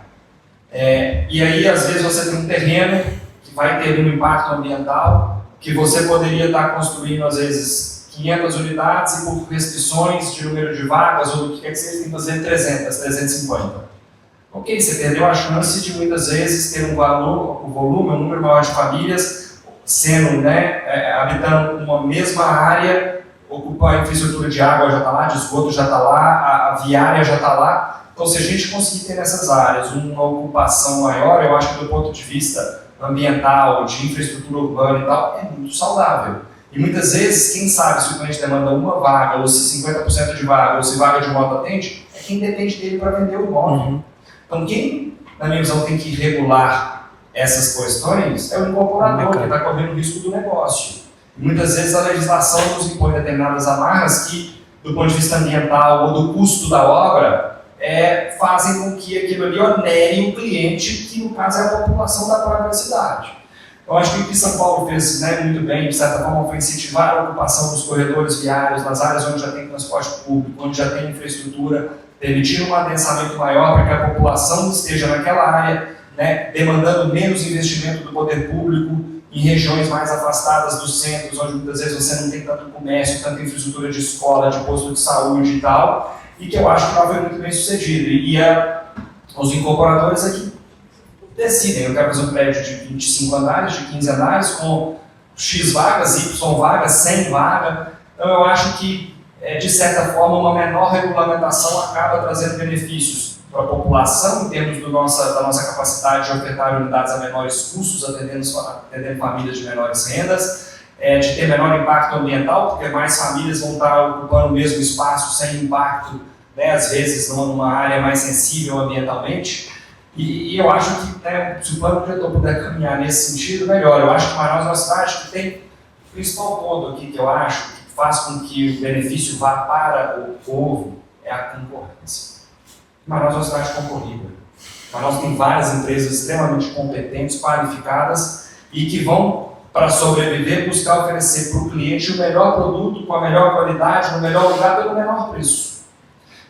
B: E aí, às vezes, você tem um terreno que vai ter um impacto ambiental, que você poderia estar construindo, às vezes, 500 unidades e por restrições de número de vagas ou do que quer que seja, tem que fazer 300, 350. Ok, você perdeu a chance de, muitas vezes, ter um volume, um número maior de famílias sendo, né, habitando uma mesma área, ocupa a infraestrutura de água já está lá, de esgoto já está lá, a viária já está lá. Então, se a gente conseguir ter nessas áreas uma ocupação maior, eu acho que do ponto de vista ambiental, de infraestrutura urbana e tal, é muito saudável. E muitas vezes, quem sabe se o cliente demanda uma vaga, ou se 50% de vaga, ou se vaga de moto atende, é quem depende dele para vender o imóvel. Então, quem, na minha visão, tem que regular essas questões é o incorporador, que está correndo o risco do negócio. E muitas vezes a legislação nos impõe determinadas amarras que, do ponto de vista ambiental ou do custo da obra, fazem com que aquilo ali onere o cliente, que no caso é a população da própria cidade. Eu acho que o que São Paulo fez, né, muito bem, de certa forma, foi incentivar a ocupação dos corredores viários, nas áreas onde já tem transporte público, onde já tem infraestrutura, permitindo um adensamento maior para que a população esteja naquela área, né, demandando menos investimento do poder público em regiões mais afastadas dos centros, onde muitas vezes você não tem tanto comércio, tanta infraestrutura de escola, de posto de saúde e tal, e que eu acho que ela foi muito bem sucedido. E os incorporadores aqui decidem, eu quero fazer um prédio de 25 andares, de 15 andares, com X vagas, Y vagas, 100 vagas. Então eu acho que, de certa forma, uma menor regulamentação acaba trazendo benefícios para a população, em termos da nossa capacidade de ofertar unidades a menores custos, atendendo famílias de menores rendas, de ter menor impacto ambiental, porque mais famílias vão estar ocupando o mesmo espaço sem impacto, né, às vezes numa área mais sensível ambientalmente. E eu acho que, né, se o plano diretor puder caminhar nesse sentido, melhor. Eu acho que Manaus é uma cidade que tem o principal ponto aqui que eu acho que faz com que o benefício vá para o povo é a concorrência. Manaus é uma cidade concorrida. Manaus tem várias empresas extremamente competentes, qualificadas e que vão, para sobreviver, buscar oferecer para o cliente o melhor produto, com a melhor qualidade, no melhor lugar, pelo menor preço.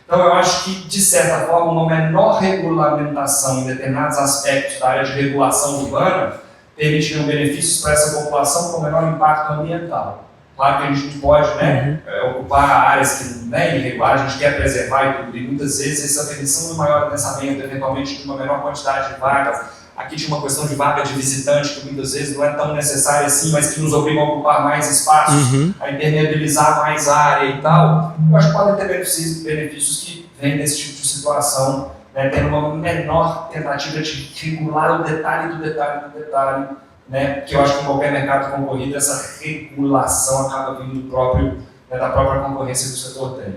B: Então eu acho que, de certa forma, uma menor regulamentação em determinados aspectos da área de regulação urbana permitiria benefícios para essa população com menor impacto ambiental. Claro que a gente não pode, né, ocupar áreas que, né, irregulares, a gente quer preservar e tudo, e muitas vezes essa permissão do maior adensamento, eventualmente de uma menor quantidade de vagas. Aqui tinha uma questão de vaga de visitante, que muitas vezes não é tão necessária assim, mas que nos obriga a ocupar mais espaços, a impermeabilizar mais área e tal. Eu acho que podem ter benefícios que vêm desse tipo de situação, né, tendo uma menor tentativa de regular o detalhe do detalhe do detalhe, né, que eu acho que em qualquer mercado concorrido essa regulação acaba vindo do próprio, né, da própria concorrência que o setor tem.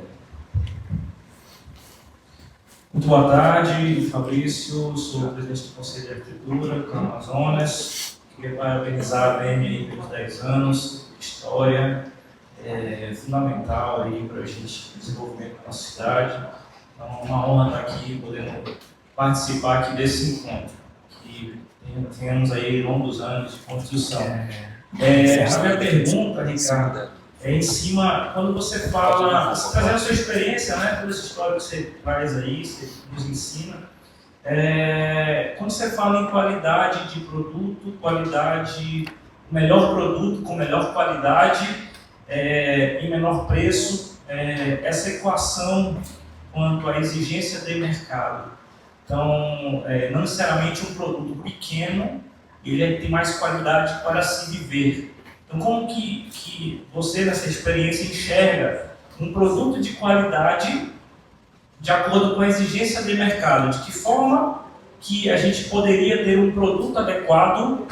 H: Muito boa tarde, Fabrício, sou o presidente do Conselho de Arquitetura do Amazonas. Queria parabenizar a ADM pelos 10 anos de história, fundamental para a gente desenvolvimento da nossa cidade. Então é uma honra estar aqui, podendo participar aqui desse encontro, que temos aí longos anos de construção. A minha pergunta, Ricardo, em cima, quando você fala, você trazendo a sua experiência, né, toda essa história que você traz aí, você nos ensina, quando você fala em qualidade de produto, melhor produto com melhor qualidade, em menor preço, essa equação quanto à exigência de mercado. Então, não necessariamente um produto pequeno, ele tem mais qualidade para se viver. Então, como que você, nessa experiência, enxerga um produto de qualidade de acordo com a exigência de mercado? De que forma que a gente poderia ter um produto adequado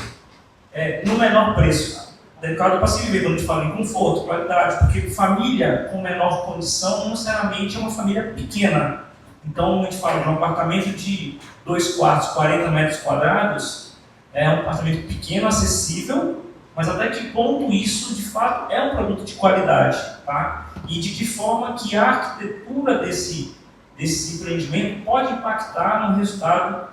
H: no menor preço? Adequado para se viver, quando a gente fala em conforto, qualidade, porque família com menor condição não necessariamente é uma família pequena. Então, a gente fala de um apartamento de 2 quartos, 40 metros quadrados, é um apartamento pequeno, acessível, mas até que ponto isso, de fato, é um produto de qualidade, tá? E de que forma que a arquitetura desse empreendimento pode impactar no resultado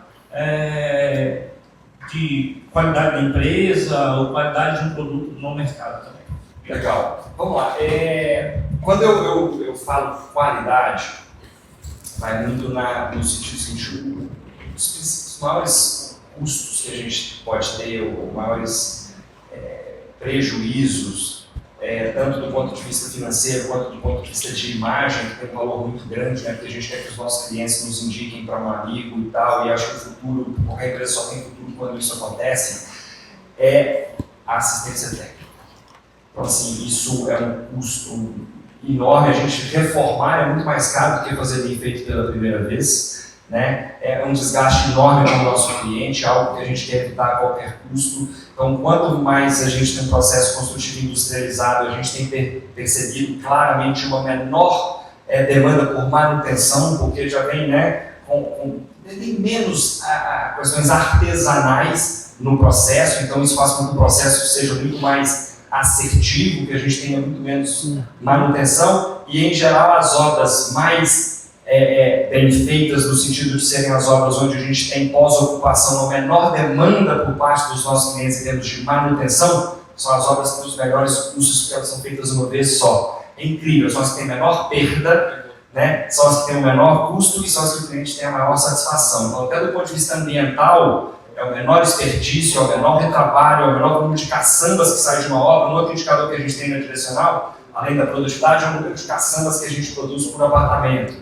H: de qualidade da empresa ou qualidade de um produto no mercado também.
B: Legal. Vamos lá. Quando eu falo qualidade, vai muito no sentido seguinte, os maiores custos que a gente pode ter, ou maiores prejuízos, tanto do ponto de vista financeiro quanto do ponto de vista de imagem, que tem um valor muito grande, né, porque a gente quer que os nossos clientes nos indiquem para um amigo e tal, e acho que o futuro, qualquer empresa só tem futuro quando isso acontece, é a assistência técnica. Então, assim, isso é um custo enorme, a gente reformar é muito mais caro do que fazer bem feito pela primeira vez, né? É um desgaste enorme com o nosso cliente, algo que a gente quer evitar a qualquer custo. Então, quanto mais a gente tem um processo construtivo industrializado, a gente tem percebido claramente uma menor demanda por manutenção, porque já vem, né, tem menos questões artesanais no processo, então isso faz com que o processo seja muito mais assertivo, que a gente tenha muito menos manutenção, e em geral as obras mais bem feitas, no sentido de serem as obras onde a gente tem pós-ocupação uma menor demanda por parte dos nossos clientes em termos de manutenção, são as obras que têm os melhores custos, porque elas são feitas uma vez só. É incrível, são as que têm menor perda, né? São as que têm o menor custo e são as que o cliente tem a maior satisfação. Então, até do ponto de vista ambiental, é o menor desperdício, é o menor retrabalho, é o menor número de caçambas que sai de uma obra. Um outro indicador que a gente tem na direcional, além da produtividade, é o número de caçambas que a gente produz por apartamento.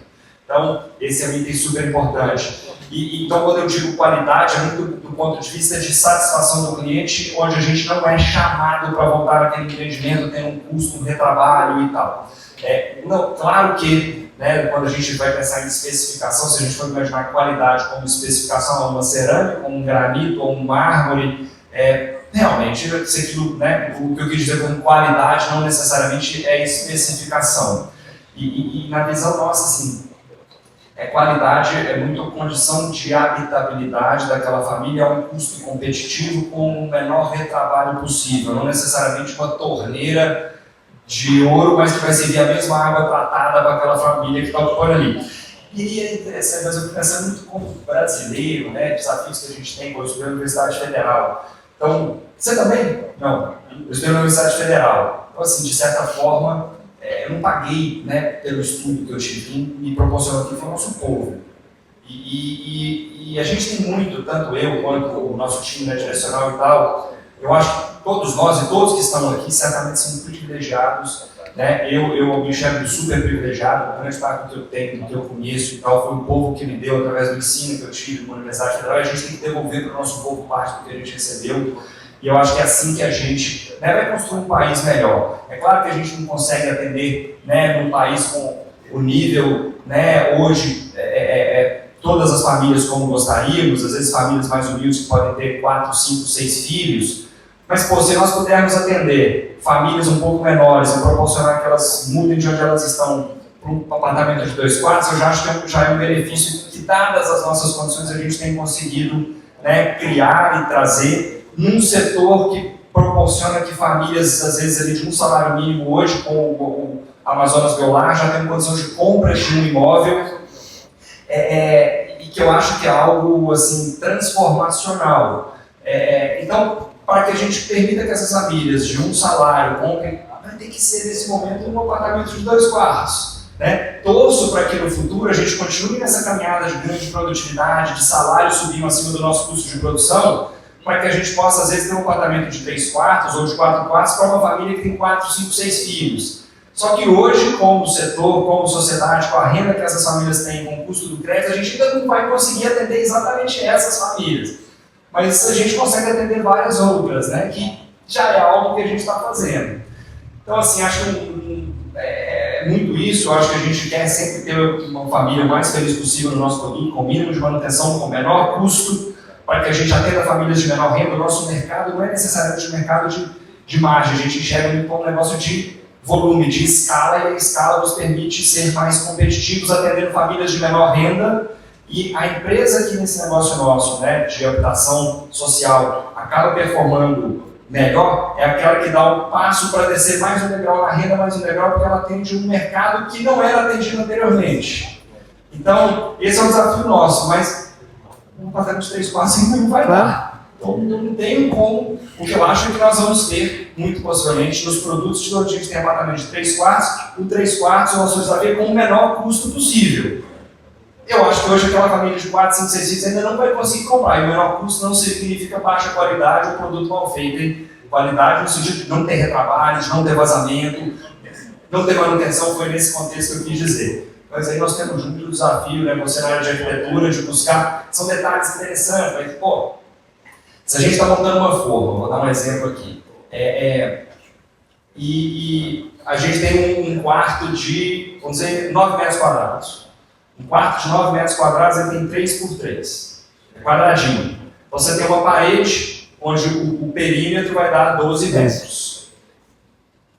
B: Então, esse é um item super importante. Então, quando eu digo qualidade, é muito do ponto de vista de satisfação do cliente, onde a gente não é chamado para voltar àquele empreendimento, tendo um custo, um retrabalho e tal. Não, claro que, né, quando a gente vai pensar em especificação, se a gente for imaginar qualidade como especificação a uma cerâmica, como um granito ou um mármore, realmente, né, o que eu quis dizer como qualidade não necessariamente é especificação. E na visão nossa, assim, qualidade é muito a condição de habitabilidade daquela família a um custo competitivo com o menor retrabalho possível, não necessariamente uma torneira de ouro, mas que vai servir a mesma água tratada para aquela família que está ocupando ali. E é interessante, mas eu fico pensando muito como brasileiro, né, desafios que a gente tem, quando eu estudei na Universidade Federal. Então, você também? Não, eu estudei na Universidade Federal. Então, assim, de certa forma, eu não paguei, né, pelo estudo que eu tive, me proporcionou aqui foi o nosso povo. E a gente tem muito, tanto eu quanto o nosso time, né, direcional e tal, eu acho que todos nós e todos que estão aqui certamente são privilegiados, né? Eu me chamo super privilegiado, grande parte do que eu tenho, do que eu conheço e tal, foi o povo que me deu através do ensino que eu tive na Universidade Federal, e a gente tem que devolver para o nosso povo parte do que a gente recebeu. E eu acho que é assim que a gente, né, vai construir um país melhor. É claro que a gente não consegue atender, né, num país com o nível, né, hoje, todas as famílias como gostaríamos, às vezes famílias mais humildes que podem ter 4, 5, 6 filhos. Mas, pô, se nós pudermos atender famílias um pouco menores e proporcionar que elas mudem de onde elas estão para um apartamento de 2 quartos, eu já acho que já é um benefício que, dadas as nossas condições, a gente tem conseguido, né, criar e trazer num setor que proporciona que famílias, às vezes, ali de um salário mínimo hoje, com o Amazonas Biolar, já tem condição de compra de um imóvel, e que eu acho que é algo, assim, transformacional. Então, para que a gente permita que essas famílias de um salário comprem, vai ter que ser, nesse momento, um apartamento de 2 quartos. Né? Torço para que no futuro a gente continue nessa caminhada de grande produtividade, de salário subindo acima do nosso custo de produção, para que a gente possa, às vezes, ter um apartamento de 3 quartos ou de 4 quartos para uma família que tem 4, 5, 6 filhos. Só que hoje, como setor, como sociedade, com a renda que essas famílias têm, com o custo do crédito, a gente ainda não vai conseguir atender exatamente essas famílias. Mas a gente consegue atender várias outras, né, que já é algo que a gente está fazendo. Então, assim, acho que muito isso, acho que a gente quer sempre ter uma família o mais feliz possível no nosso produto, com mínimo de manutenção, com menor custo, para que a gente atenda famílias de menor renda. O nosso mercado não é necessariamente um mercado de margem, a gente enxerga muito como um negócio de volume, de escala, e a escala nos permite ser mais competitivos, atendendo famílias de menor renda. E a empresa que nesse negócio nosso, né, de habitação social, acaba performando melhor, é aquela que dá um passo para descer mais um degrau na renda, mais um degrau, porque ela atende um mercado que não era atendido anteriormente. Então, esse é um desafio nosso, mas um apartamento de 3 quartos ainda não vai dar. Então, não tem como. O que eu acho é que nós vamos ter, muito possivelmente, nos produtos de hoje, a gente tem apartamento de 3 quartos, o 3 quartos o nosso desafio é com o menor custo possível. Eu acho que hoje aquela família de 4, 5, 6 filhos ainda não vai conseguir comprar. E o menor custo não significa baixa qualidade ou produto mal feito. Hein? Qualidade no sentido de não ter retrabalho, de não ter vazamento, não ter manutenção, foi nesse contexto que eu quis dizer. Mas aí nós temos junto o desafio, né, você na área de arquitetura, de buscar, são detalhes interessantes. Mas, pô, se a gente está montando uma forma, vou dar um exemplo aqui, e a gente tem um quarto de, vamos dizer, 9 metros quadrados. Um quarto de 9 metros quadrados ele tem 3 por 3, é quadradinho. Então você tem uma parede onde o perímetro vai dar 12 metros.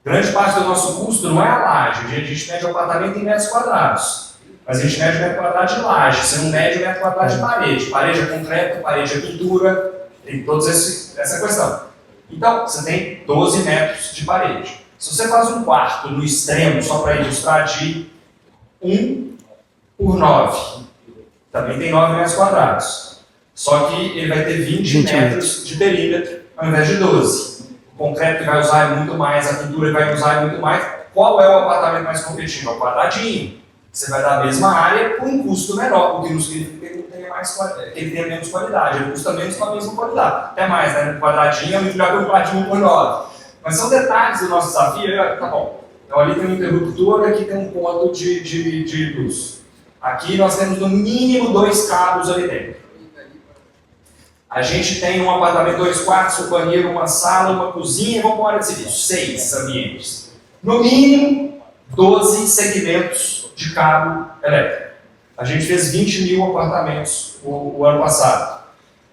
B: Grande parte do nosso custo não é a laje, a gente mede o apartamento em metros quadrados, mas a gente mede o metro quadrado de laje, você não mede o metro quadrado de parede. Parede é concreto, parede é pintura, tem toda essa questão. Então você tem 12 metros de parede. Se você faz um quarto no extremo, só para ilustrar, de 1 por 9, também tem 9 metros quadrados. Só que ele vai ter 20 metros de perímetro ao invés de 12. O concreto que vai usar é muito mais, a pintura que vai usar é muito mais. Qual é o apartamento mais competitivo? É o quadradinho. Você vai dar a mesma área por um custo menor, porque não significa que ele não tenha que ele tenha menos qualidade, ele custa menos com a mesma qualidade. Até mais, né? Quadradinho é muito melhor que um quadradinho por 9. Mas são detalhes do nosso desafio. Tá bom, então ali tem um interruptor, aqui tem um ponto de luz. Aqui nós temos no mínimo 2 cabos ali dentro. A gente tem um apartamento, 2 quartos, um banheiro, uma sala, uma cozinha e vamos para a área de serviço. 6 ambientes. No mínimo, 12 segmentos de cabo elétrico. A gente fez 20 mil apartamentos o ano passado.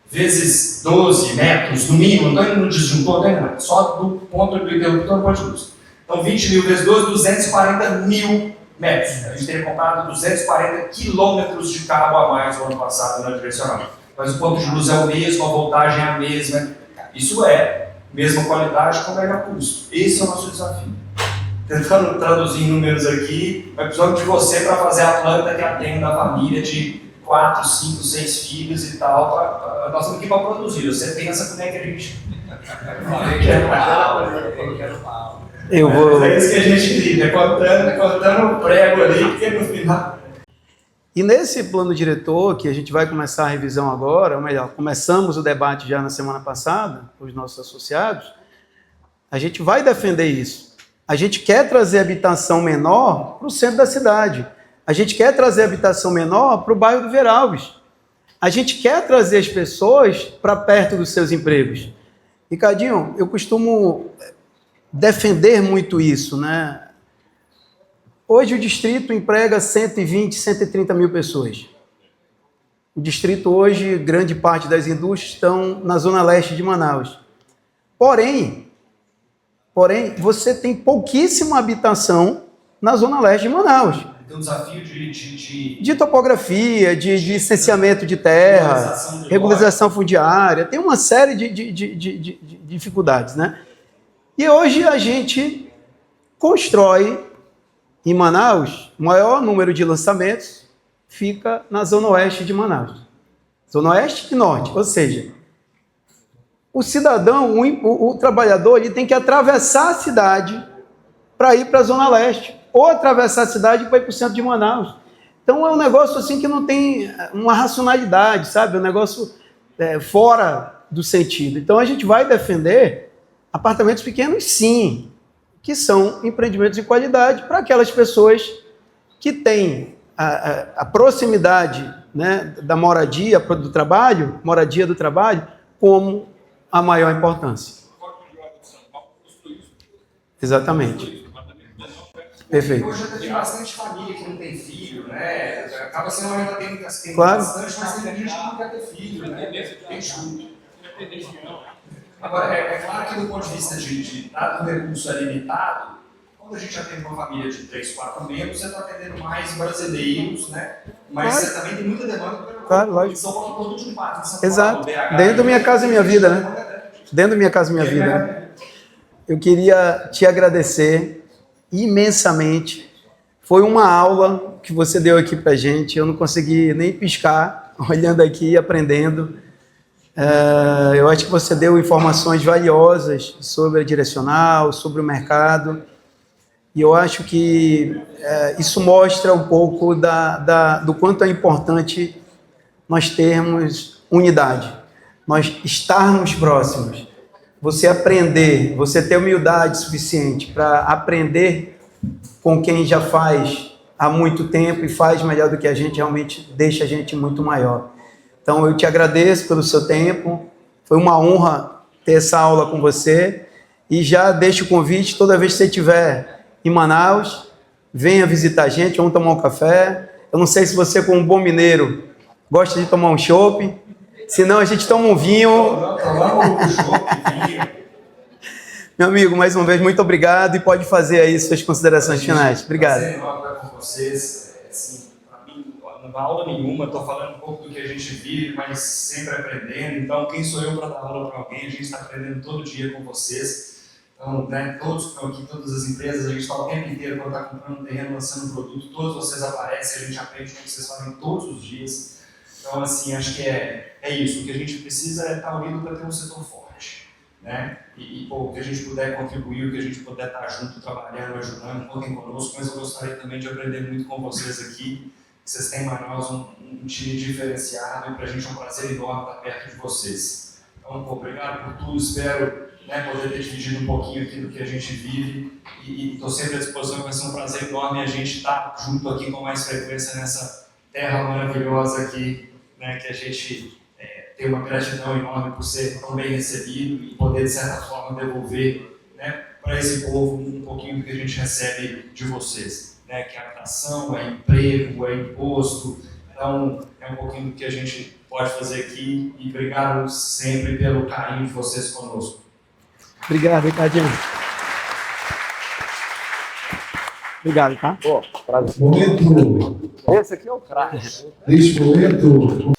B: Vezes 12 metros, no mínimo, não estou indo no disjuntor, não, só do ponto do interruptor no ponto de luz. Então, 20 mil vezes 12, 240 mil metros. A gente teria comprado 240 quilômetros de cabo a mais no ano passado na direcional. Mas o ponto de luz é o mesmo, a voltagem é a mesma. Isso é mesma qualidade com mega custo. Esse é o nosso desafio. Tentando traduzir em números aqui, vai precisar de você para fazer a planta que atenda a família de 4, 5, 6 filhos e tal. Nós estamos aqui para produzir. Você pensa como é que a gente.
A: Eu vou...
B: É isso que a gente vive, é cortando o prego ali, porque no final.
A: E nesse plano diretor, que a gente vai começar a revisão agora, ou melhor, começamos o debate já na semana passada, com os nossos associados, a gente vai defender isso. A gente quer trazer habitação menor para o centro da cidade. A gente quer trazer habitação menor para o bairro do Veralves. A gente quer trazer as pessoas para perto dos seus empregos. Ricardinho, eu costumo defender muito isso, né? Hoje o distrito emprega 120, 130 mil pessoas. O distrito hoje, grande parte das indústrias estão na zona leste de Manaus. Porém, você tem pouquíssima habitação na zona leste de Manaus.
B: Tem um desafio
A: de topografia, de licenciamento de terra, regularização fundiária, tem uma série de dificuldades, né? E hoje a gente constrói em Manaus, o maior número de lançamentos fica na zona oeste de Manaus. Zona oeste e norte, ou seja, o cidadão, o trabalhador, ele tem que atravessar a cidade para ir para a zona leste, ou atravessar a cidade para ir para o centro de Manaus. Então é um negócio assim que não tem uma racionalidade, sabe? É um negócio fora do sentido. Então a gente vai defender apartamentos pequenos, sim, que são empreendimentos de qualidade para aquelas pessoas que têm a proximidade, né, da moradia do trabalho, como a maior importância. Exatamente. Perfeito.
B: Hoje tem bastante família que não tem filho, né? Acaba sendo uma renda tem
A: claro.
B: Bastante, mas tem gente que não quer ter filho, né? Tem tudo. Agora, é claro que do ponto de vista dado que o recurso é limitado, quando a gente atende uma família de 3, 4 membros, você está atendendo mais brasileiros, né? Mas claro. Você também tem muita demanda pela São Paulo todo de um pato.
A: Exato. Dentro da Minha Casa Minha Vida, né? Dentro da Minha Casa Minha Vida. Né? Eu queria te agradecer imensamente. Foi uma aula que você deu aqui pra gente. Eu não consegui nem piscar, olhando aqui e aprendendo. Eu acho que você deu informações valiosas sobre a direcional, sobre o mercado, e eu acho que isso mostra um pouco do quanto é importante nós termos unidade, nós estarmos próximos, você aprender, você ter humildade suficiente para aprender com quem já faz há muito tempo e faz melhor do que a gente, realmente deixa a gente muito maior. Então, eu te agradeço pelo seu tempo, foi uma honra ter essa aula com você, e já deixo o convite, toda vez que você estiver em Manaus, venha visitar a gente, vamos tomar um café. Eu não sei se você, como um bom mineiro, gosta de tomar um chopp, senão a gente toma um vinho. Meu amigo, mais uma vez, muito obrigado, e pode fazer aí suas considerações finais. Obrigado.
B: Com vocês, não dá aula nenhuma, estou falando um pouco do que a gente vive, mas sempre aprendendo. Então, quem sou eu para dar aula para alguém? A gente está aprendendo todo dia com vocês. Então, né, todos que estão aqui, todas as empresas, a gente está o tempo inteiro quando está comprando um terreno, lançando um produto, todos vocês aparecem, a gente aprende o que vocês fazem todos os dias. Então, assim, acho que é isso. O que a gente precisa é estar unido para ter um setor forte. Né? O que a gente puder contribuir, o que a gente puder estar junto, trabalhando, ajudando, contem conosco, mas eu gostaria também de aprender muito com vocês aqui. Vocês têm em Manaus um time diferenciado e para a gente é um prazer enorme estar perto de vocês. Então, obrigado por tudo, espero poder ter dividido um pouquinho aqui do que a gente vive e estou sempre à disposição, vai ser um prazer enorme a gente estar junto aqui com mais frequência nessa terra maravilhosa aqui, né, que a gente tem uma gratidão enorme por ser tão bem recebido e poder, de certa forma, devolver, né, para esse povo um pouquinho do que a gente recebe de vocês, né, que é habitação, é emprego, é imposto. Então, é um pouquinho do que a gente pode fazer aqui e obrigado sempre pelo carinho de vocês conosco.
A: Obrigado, Ricardinho. Obrigado, tá?
I: Momento.
A: Esse aqui é o craque.
I: Neste momento,